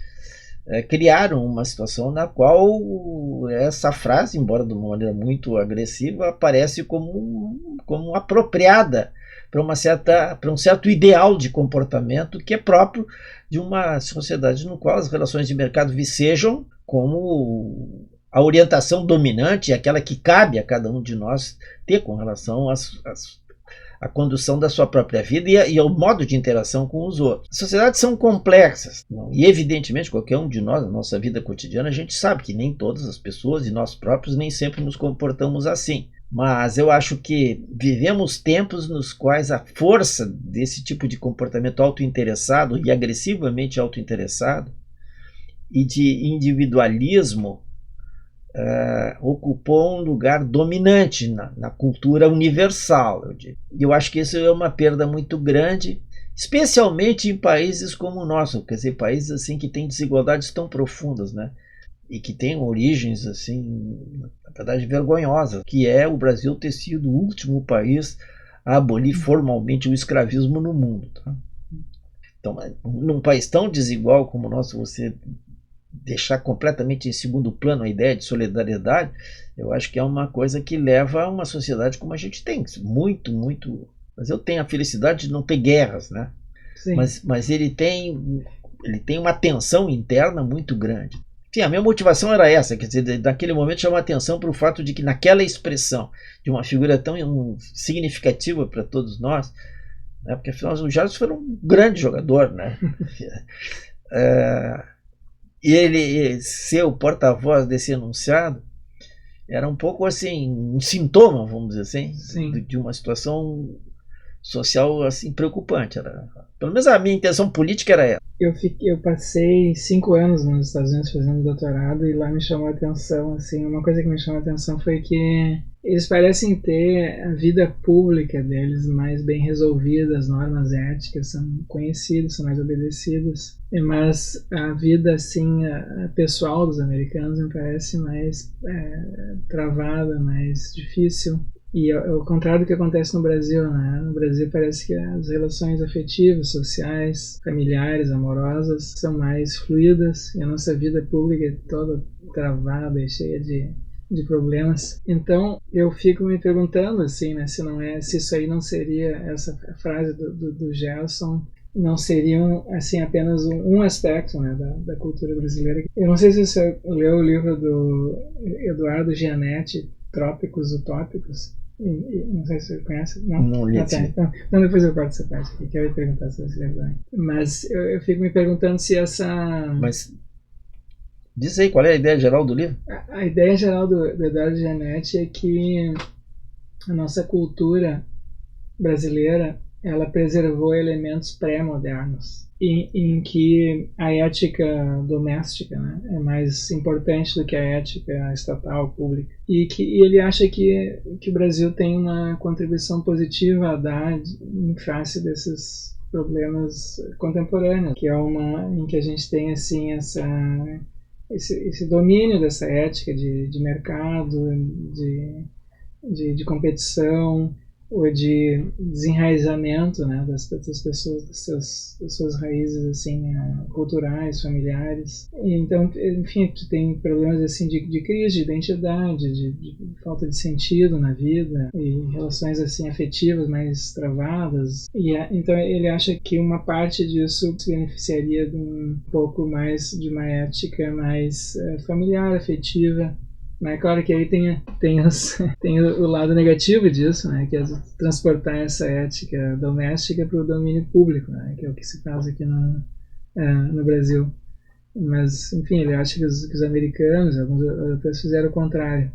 Speaker 2: criaram uma situação na qual essa frase, embora de uma maneira muito agressiva, aparece como apropriada para um certo ideal de comportamento que é próprio de uma sociedade no qual as relações de mercado vicejam como a orientação dominante, aquela que cabe a cada um de nós ter com relação à condução da sua própria vida e ao modo de interação com os outros. As sociedades são complexas, e evidentemente qualquer um de nós, na nossa vida cotidiana, a gente sabe que nem todas as pessoas e nós próprios nem sempre nos comportamos assim. Mas eu acho que vivemos tempos nos quais a força desse tipo de comportamento autointeressado e agressivamente autointeressado e de individualismo ocupou um lugar dominante na cultura universal, eu digo. E eu acho que isso é uma perda muito grande, especialmente em países como o nosso, quer dizer, países assim que têm desigualdades tão profundas, né? E que têm origens assim, na verdade, vergonhosas, que é o Brasil ter sido o último país a abolir formalmente o escravismo no mundo. Tá? Então, num país tão desigual como o nosso, você deixar completamente em segundo plano a ideia de solidariedade, eu acho que é uma coisa que leva a uma sociedade como a gente tem, muito. Mas eu tenho a felicidade de não ter guerras, né?
Speaker 1: Sim.
Speaker 2: Mas ele tem uma tensão interna muito grande. Sim, a minha motivação era essa, quer dizer, naquele momento chamar atenção para o fato de que naquela expressão de uma figura tão significativa para todos nós, né, porque afinal o Jadson foi um grande jogador, né? E ele ser o porta-voz desse enunciado era um pouco assim, um sintoma, vamos dizer assim, de uma situação social assim preocupante. Pelo menos a minha intenção política era essa.
Speaker 1: Eu passei 5 anos nos Estados Unidos fazendo doutorado e lá me chamou a atenção, assim, uma coisa que me chamou a atenção foi que eles parecem ter a vida pública deles mais bem resolvida, as normas éticas são conhecidas, são mais obedecidas, mas a vida assim, a pessoal dos americanos me parece mais travada, mais difícil. E ao contrário do que acontece no Brasil, né? No Brasil parece que as relações afetivas, sociais, familiares, amorosas são mais fluidas e a nossa vida pública é toda travada e cheia de problemas. Então eu fico me perguntando assim, né, se isso aí não seria, essa frase do Gerson não seriam assim apenas um aspecto, né, da cultura brasileira. Eu não sei se você leu o livro do Eduardo Gianetti, Trópicos Utópicos. Não sei se você conhece.
Speaker 2: Não li.
Speaker 1: Então depois eu corto essa parte aqui, que eu ia perguntar se você lembra. Mas eu fico me perguntando se essa...
Speaker 2: Mas diz aí, qual é a ideia geral do livro?
Speaker 1: A ideia geral do Eduardo Gianetti é que a nossa cultura brasileira, ela preservou elementos pré-modernos, em que a ética doméstica, né, é mais importante do que a ética estatal, pública. E ele acha que o Brasil tem uma contribuição positiva a dar em face desses problemas contemporâneos, que é em que a gente tem assim esse domínio dessa ética de mercado, de competição, ou de desenraizamento, né, das pessoas, das suas raízes assim, culturais, familiares. E, então, enfim, tu tem problemas assim de crise de identidade, de falta de sentido na vida e relações assim afetivas mais travadas. E então ele acha que uma parte disso se beneficiaria de um pouco mais de uma ética mais familiar, afetiva. Mas é claro que aí tem o lado negativo disso, né, que é transportar essa ética doméstica para o domínio público, né, que é o que se faz aqui no Brasil. Mas, enfim, ele acha que os americanos, alguns europeus fizeram o contrário.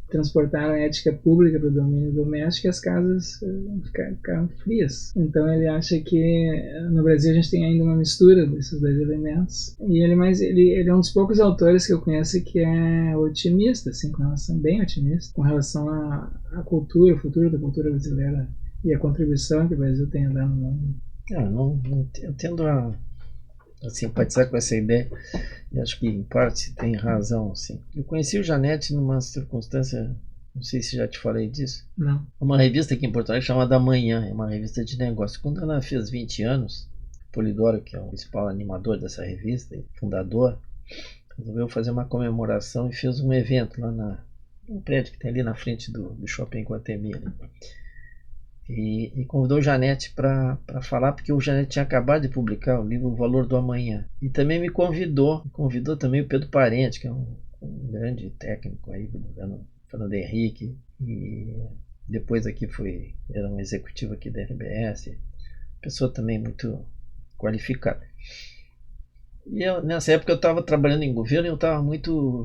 Speaker 1: Transportaram a ética pública para o domínio doméstico e as casas ficaram frias. Então ele acha que no Brasil a gente tem ainda uma mistura desses dois elementos. E ele é um dos poucos autores que eu conheço que é otimista, assim, com relação, bem otimista, com relação à cultura, o futuro da cultura brasileira e a contribuição que o Brasil tem a dar no mundo.
Speaker 2: Eu tendo simpatizar com essa ideia, e acho que em parte tem razão, assim. Eu conheci o Janete numa circunstância, não sei se já te falei disso.
Speaker 1: Não.
Speaker 2: Uma revista aqui em Porto Alegre chamada Manhã, é uma revista de negócio. Quando ela fez 20 anos, Polidoro, que é o principal animador dessa revista e fundador, resolveu fazer uma comemoração e fez um evento lá num prédio que tem ali na frente do Shopping Guatemi, né? E convidou o Janete para falar, porque o Janete tinha acabado de publicar o livro O Valor do Amanhã. E também me convidou também o Pedro Parente, que é um grande técnico aí do governo Fernando Henrique, e depois aqui era um executivo aqui da RBS, pessoa também muito qualificada. E nessa época eu estava trabalhando em governo e eu estava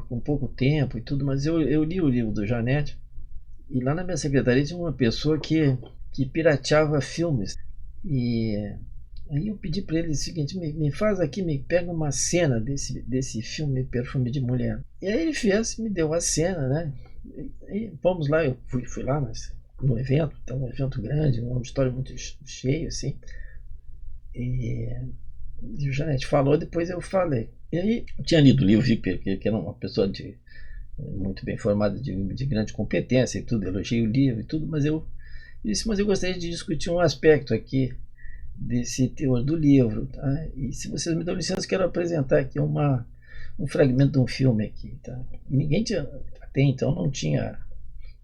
Speaker 2: com pouco tempo e tudo, mas eu li o livro do Janete, e lá na minha secretaria tinha uma pessoa que pirateava filmes. E aí eu pedi para ele o seguinte: me faz aqui, me pega uma cena desse filme Perfume de Mulher. E aí ele fez, me deu a cena, né? E vamos lá, eu fui lá no evento, então um evento grande, um auditório muito cheio, assim. E o Janete falou, depois eu falei. E aí eu tinha lido o livro, vi que era uma pessoa muito bem formada, de grande competência e tudo, elogiei o livro e tudo, mas eu disse, mas eu gostaria de discutir um aspecto aqui desse teor do livro, tá? E se vocês me dão licença, quero apresentar aqui um fragmento de um filme aqui, tá? E ninguém tinha, até então não tinha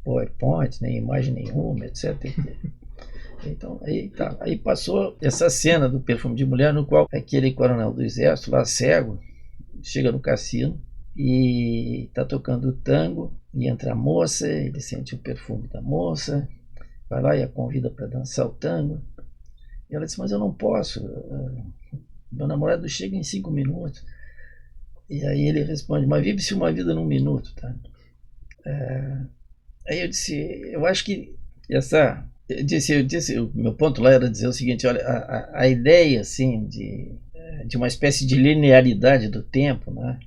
Speaker 2: PowerPoint, nem imagem nenhuma, etc. Então, aí passou essa cena do Perfume de Mulher, no qual aquele coronel do exército, lá cego, chega no cassino e está tocando tango, e entra a moça, ele sente o perfume da moça, vai lá e a convida para dançar o tango. E ela disse, mas eu não posso, meu namorado chega em 5 minutos. E aí ele responde, mas vive-se uma vida num minuto, tá? Aí eu disse, eu acho que o meu ponto lá era dizer o seguinte: olha, a ideia assim de uma espécie de linearidade do tempo, né?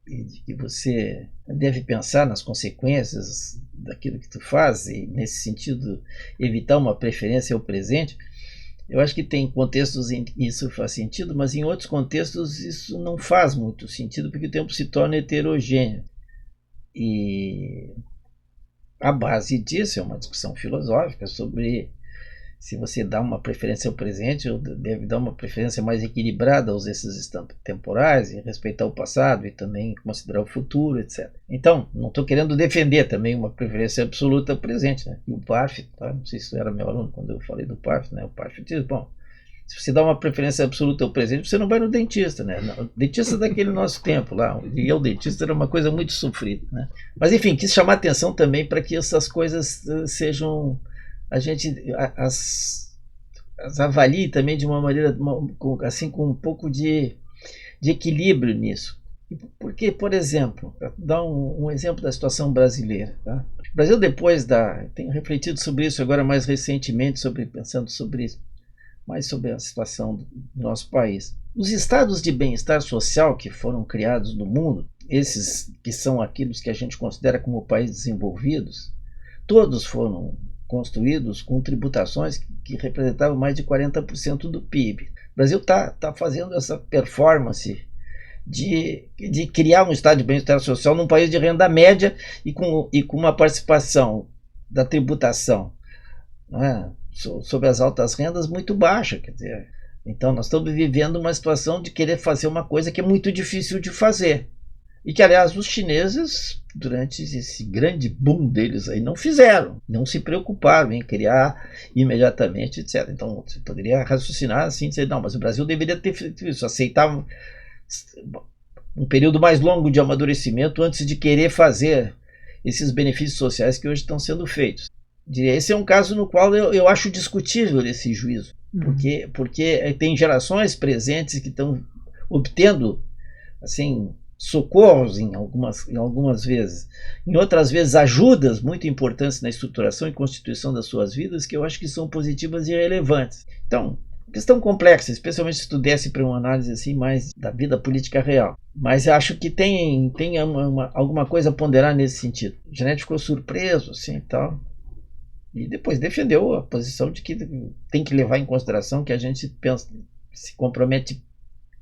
Speaker 2: E de que você deve pensar nas consequências daquilo que tu faz, e nesse sentido evitar uma preferência ao presente. Eu acho que tem contextos em que isso faz sentido, mas em outros contextos isso não faz muito sentido, porque o tempo se torna heterogêneo. E a base disso é uma discussão filosófica sobre se você dá uma preferência ao presente ou deve dar uma preferência mais equilibrada aos esses temporais, e respeitar o passado e também considerar o futuro, etc. Então, não estou querendo defender também uma preferência absoluta ao presente, né? E o Parf, tá? Não sei se era meu aluno quando eu falei do Parf, né? O Parf diz, bom, se você dá uma preferência absoluta ao presente, você não vai no dentista, né? O dentista daquele nosso tempo lá, e o dentista era uma coisa muito sofrida, né? Mas enfim, quis chamar atenção também para que essas coisas sejam, a gente as avalie também de uma maneira, assim, com um pouco de equilíbrio nisso. Porque, por exemplo, dar um exemplo da situação brasileira, tá? O Brasil, tenho refletido sobre isso agora mais recentemente, pensando sobre isso, mais sobre a situação do nosso país. Os estados de bem-estar social que foram criados no mundo, esses que são aqueles que a gente considera como países desenvolvidos, todos foram construídos com tributações que representavam mais de 40% do PIB. O Brasil está fazendo essa performance de criar um estado de bem-estar social num país de renda média e com uma participação da tributação, não é, sobre as altas rendas muito baixa. Quer dizer, então nós estamos vivendo uma situação de querer fazer uma coisa que é muito difícil de fazer. E que, aliás, os chineses, durante esse grande boom deles aí, não fizeram, não se preocuparam em criar imediatamente, etc. Então, você poderia raciocinar assim, dizer, não, mas o Brasil deveria ter feito isso, aceitava um período mais longo de amadurecimento antes de querer fazer esses benefícios sociais que hoje estão sendo feitos. Esse é um caso no qual eu acho discutível esse juízo, porque tem gerações presentes que estão obtendo, assim, socorros em algumas vezes, em outras vezes ajudas muito importantes na estruturação e constituição das suas vidas, que eu acho que são positivas e relevantes. Então, questão complexa, especialmente se tu desse para uma análise assim mais da vida política real. Mas acho que tem alguma coisa a ponderar nesse sentido. O Janete ficou surpreso, assim, e tal, e depois defendeu a posição de que tem que levar em consideração que a gente se compromete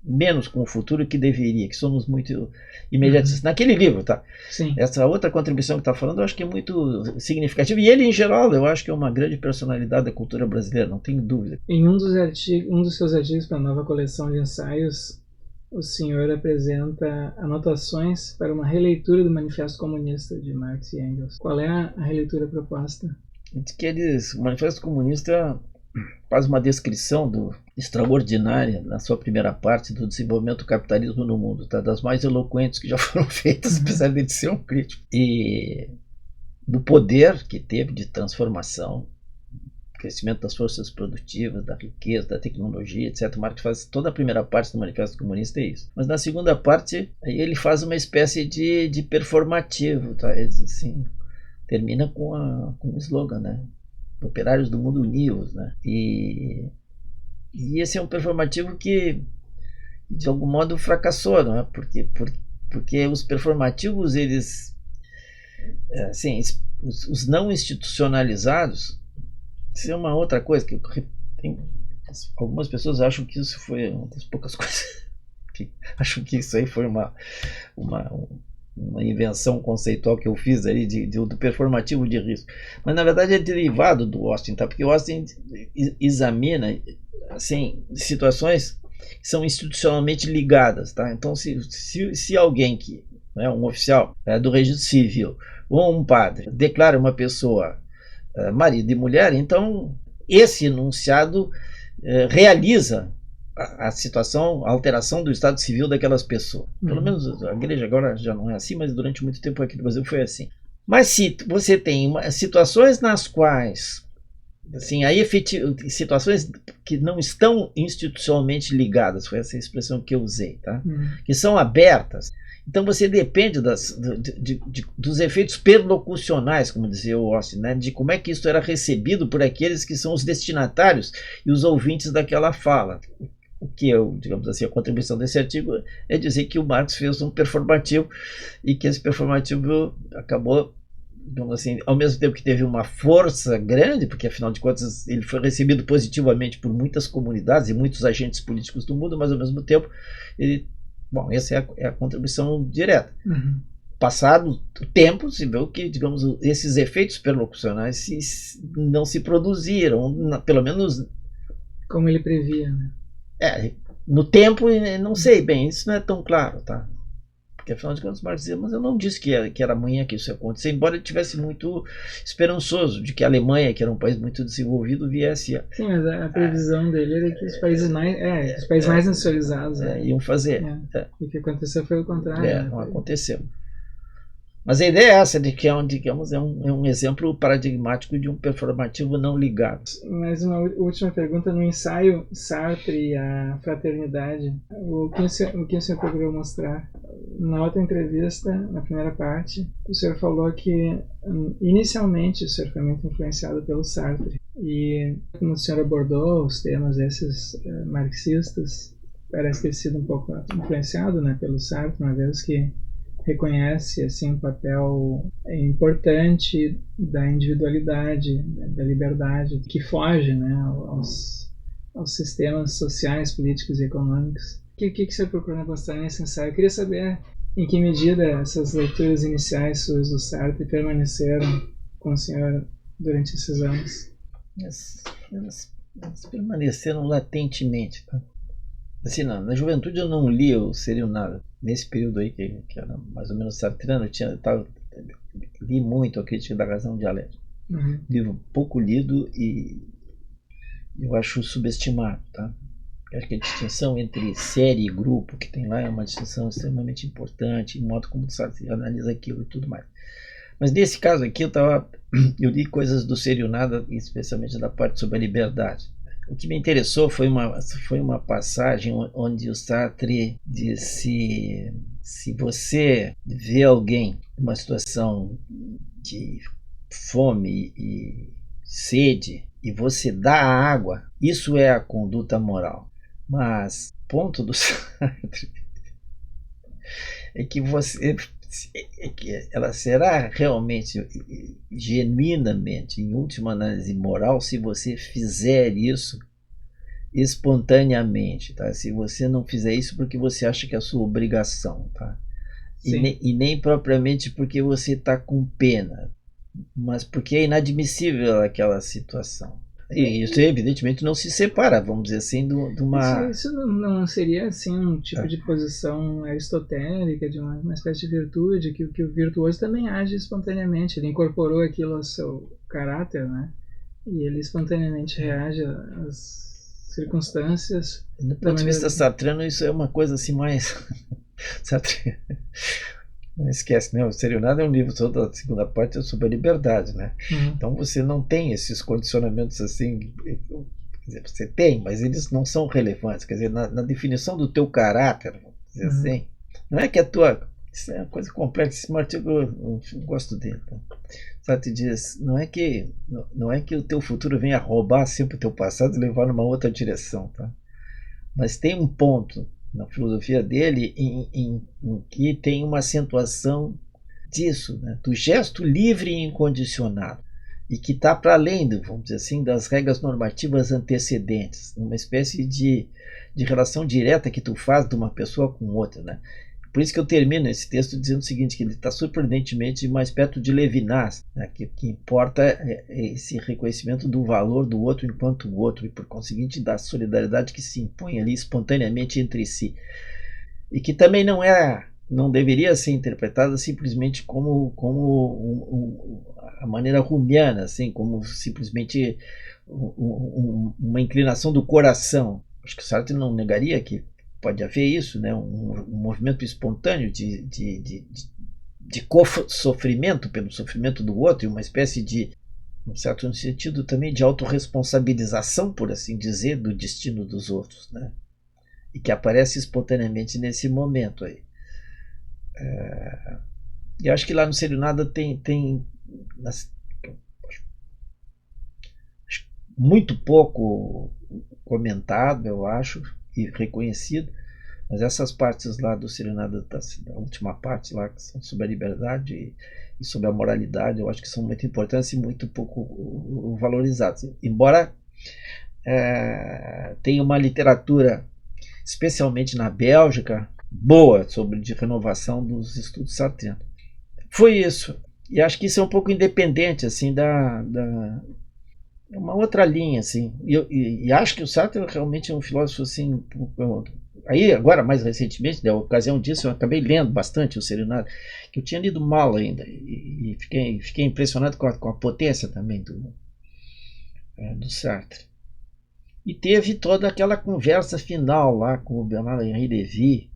Speaker 2: menos com o futuro que deveria, que somos muito imediatistas. Naquele livro, tá?
Speaker 1: Sim.
Speaker 2: Essa outra contribuição que está falando, eu acho que é muito significativa. E ele, em geral, eu acho que é uma grande personalidade da cultura brasileira, não tenho dúvida.
Speaker 1: Em um dos seus artigos para a nova coleção de ensaios, o senhor apresenta anotações para uma releitura do Manifesto Comunista de Marx e Engels. Qual é a releitura proposta?
Speaker 2: Diz que o Manifesto Comunista faz uma descrição extraordinária, na sua primeira parte, do desenvolvimento do capitalismo no mundo, tá? Das mais eloquentes que já foram feitas, apesar de ser um crítico. E do poder que teve de transformação, crescimento das forças produtivas, da riqueza, da tecnologia, etc. Marx faz toda a primeira parte do Manifesto Comunista, é isso. Mas na segunda parte, aí ele faz uma espécie de performativo, tá? Assim, termina com um slogan, né? Operários do mundo unidos, né? E esse é um performativo que, de algum modo, fracassou, não é? Porque os performativos, eles, assim, os não institucionalizados, isso é uma outra coisa que algumas pessoas acham que isso foi uma das poucas coisas que acham que isso aí foi uma invenção conceitual que eu fiz aí do performativo de risco. Mas na verdade é derivado do Austin, tá? Porque o Austin examina, assim, situações que são institucionalmente ligadas, tá? Então se alguém que é um oficial do registro civil ou um padre declara uma pessoa marido e mulher, então esse enunciado realiza a situação, a alteração do estado civil daquelas pessoas. Pelo menos a igreja agora já não é assim, mas durante muito tempo aqui no Brasil foi assim. Mas se você tem situações nas quais, assim, situações que não estão institucionalmente ligadas, foi essa expressão que eu usei, tá? Que são abertas, então você depende dos efeitos perlocucionais, como dizia o Austin, né? De como é que isso era recebido por aqueles que são os destinatários e os ouvintes daquela fala. O que eu, digamos assim, a contribuição desse artigo é dizer que o Marx fez um performativo e que esse performativo acabou, digamos assim, ao mesmo tempo que teve uma força grande, porque afinal de contas ele foi recebido positivamente por muitas comunidades e muitos agentes políticos do mundo, mas ao mesmo tempo essa é a contribuição direta. Passado o tempo, se vê que, digamos, esses efeitos perlocucionais não se produziram, pelo menos
Speaker 1: como ele previa, né?
Speaker 2: No tempo, não sei bem, isso não é tão claro, tá? Porque afinal de contas, Marx dizia, mas eu não disse que era amanhã que isso ia acontecer, embora ele tivesse muito esperançoso de que a Alemanha, que era um país muito desenvolvido, viesse a...
Speaker 1: Sim, mas a previsão dele era que os países mais industrializados
Speaker 2: iam fazer.
Speaker 1: E o que aconteceu foi o contrário.
Speaker 2: Não aconteceu. Mas a ideia é essa, de que digamos, é um exemplo paradigmático de um performativo não ligado.
Speaker 1: Mais uma última pergunta. No ensaio Sartre e a Fraternidade, o que o senhor procurou mostrar? Na outra entrevista, na primeira parte, o senhor falou que inicialmente o senhor foi muito influenciado pelo Sartre. E como o senhor abordou os temas esses marxistas, parece ter sido um pouco influenciado, né, pelo Sartre, uma vez que reconhece assim um papel importante da individualidade, da liberdade, que foge, né, aos sistemas sociais, políticos e econômicos. O que você procurou mostrar nesse ensaio? Eu queria saber em que medida essas leituras iniciais suas do Sartre permaneceram com o senhor durante esses anos.
Speaker 2: Elas permaneceram latentemente, tá? Assim, na juventude eu não li o Seria Nada. Nesse período aí, que era mais ou menos sartriano, li muito a Crítica da Razão Dialética. Livro pouco lido e eu acho subestimado, tá? Eu acho que a distinção entre série e grupo que tem lá é uma distinção extremamente importante, em modo como Sartre analisa aquilo e tudo mais. Mas nesse caso aqui eu li coisas do Seria Nada, especialmente da parte sobre a liberdade. O que me interessou foi uma passagem onde o Sartre disse: se você vê alguém numa situação de fome e sede e você dá a água, isso é a conduta moral. Mas ponto do Sartre é que ela será realmente, genuinamente, em última análise moral, se você fizer isso espontaneamente, tá? Se você não fizer isso porque você acha que é a sua obrigação, tá? E nem propriamente porque você está com pena, mas porque é inadmissível aquela situação. E isso, evidentemente, não se separa, vamos dizer assim, de uma...
Speaker 1: Isso não seria, assim, um tipo de posição aristotélica, de uma espécie de virtude, que o virtuoso também age espontaneamente, ele incorporou aquilo ao seu caráter, né? E ele espontaneamente reage às circunstâncias.
Speaker 2: Do ponto de vista sartriano, isso é uma coisa assim mais... Sartre... Não esquece, né? O Serenado é um livro todo, a segunda parte é sobre a liberdade, né? Então você não tem esses condicionamentos assim, quer dizer, você tem, mas eles não são relevantes, quer dizer, na definição do teu caráter, vamos dizer assim, não é que a tua... Isso é uma coisa complexa, esse artigo eu gosto dele. Tá? Sartre diz, não é que o teu futuro venha roubar sempre o teu passado e levar numa outra direção, tá? Mas tem um ponto na filosofia dele em que tem uma acentuação disso, né? Do gesto livre e incondicionado, e que está para além, vamos dizer assim, das regras normativas antecedentes, uma espécie de relação direta que tu faz de uma pessoa com outra, né? Por isso que eu termino esse texto dizendo o seguinte, que ele está surpreendentemente mais perto de Levinas, né? que importa esse reconhecimento do valor do outro enquanto o outro, e por conseguinte da solidariedade que se impõe ali espontaneamente entre si. E que também não deveria ser interpretada simplesmente como a maneira rumiana, assim, como simplesmente uma inclinação do coração. Acho que o Sartre não negaria que pode haver isso, né? um movimento espontâneo de sofrimento pelo sofrimento do outro, e uma espécie de, em certo sentido, também de autorresponsabilização, por assim dizer, do destino dos outros, né? E que aparece espontaneamente nesse momento aí. E acho que lá no Serenado tem muito pouco comentado, eu acho, e reconhecido, mas essas partes lá do Serenado, da última parte lá, que são sobre a liberdade e sobre a moralidade, eu acho que são muito importantes e muito pouco valorizadas. Embora tenha uma literatura, especialmente na Bélgica, boa sobre de renovação dos estudos sartrianos. Foi isso. E acho que isso é um pouco independente assim uma outra linha, assim. E acho que o Sartre realmente é um filósofo assim. Aí agora mais recentemente, da ocasião disso, eu acabei lendo bastante o Serenado, que eu tinha lido mal ainda, e fiquei impressionado com a potência também do Sartre. E teve toda aquela conversa final lá com o Bernard-Henri Lévy,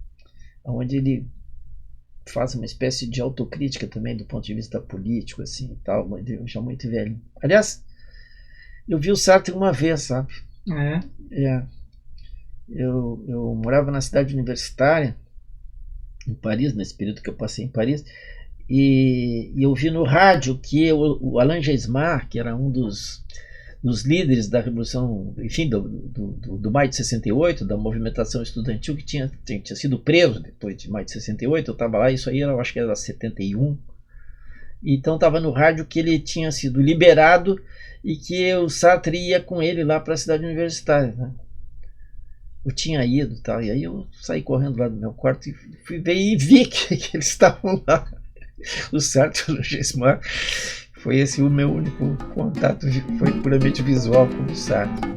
Speaker 2: onde ele faz uma espécie de autocrítica também do ponto de vista político, assim, e tal, já muito velho. Aliás, eu vi o Sartre uma vez, sabe? Eu morava na cidade universitária, em Paris, nesse período que eu passei em Paris, e eu vi no rádio que o Alain Geismar, que era um dos líderes da Revolução, enfim, do Maio de 68, da movimentação estudantil, que tinha sido preso depois de Maio de 68, eu estava lá, isso aí eu acho que era 71, então estava no rádio que ele tinha sido liberado e que o Sartre ia com ele lá para a cidade universitária, né? Eu tinha ido, tal, e aí eu saí correndo lá do meu quarto e fui ver e vi que eles estavam lá, o Sartre e o Geismar. Foi esse o meu único contato, foi puramente visual com o Sartre.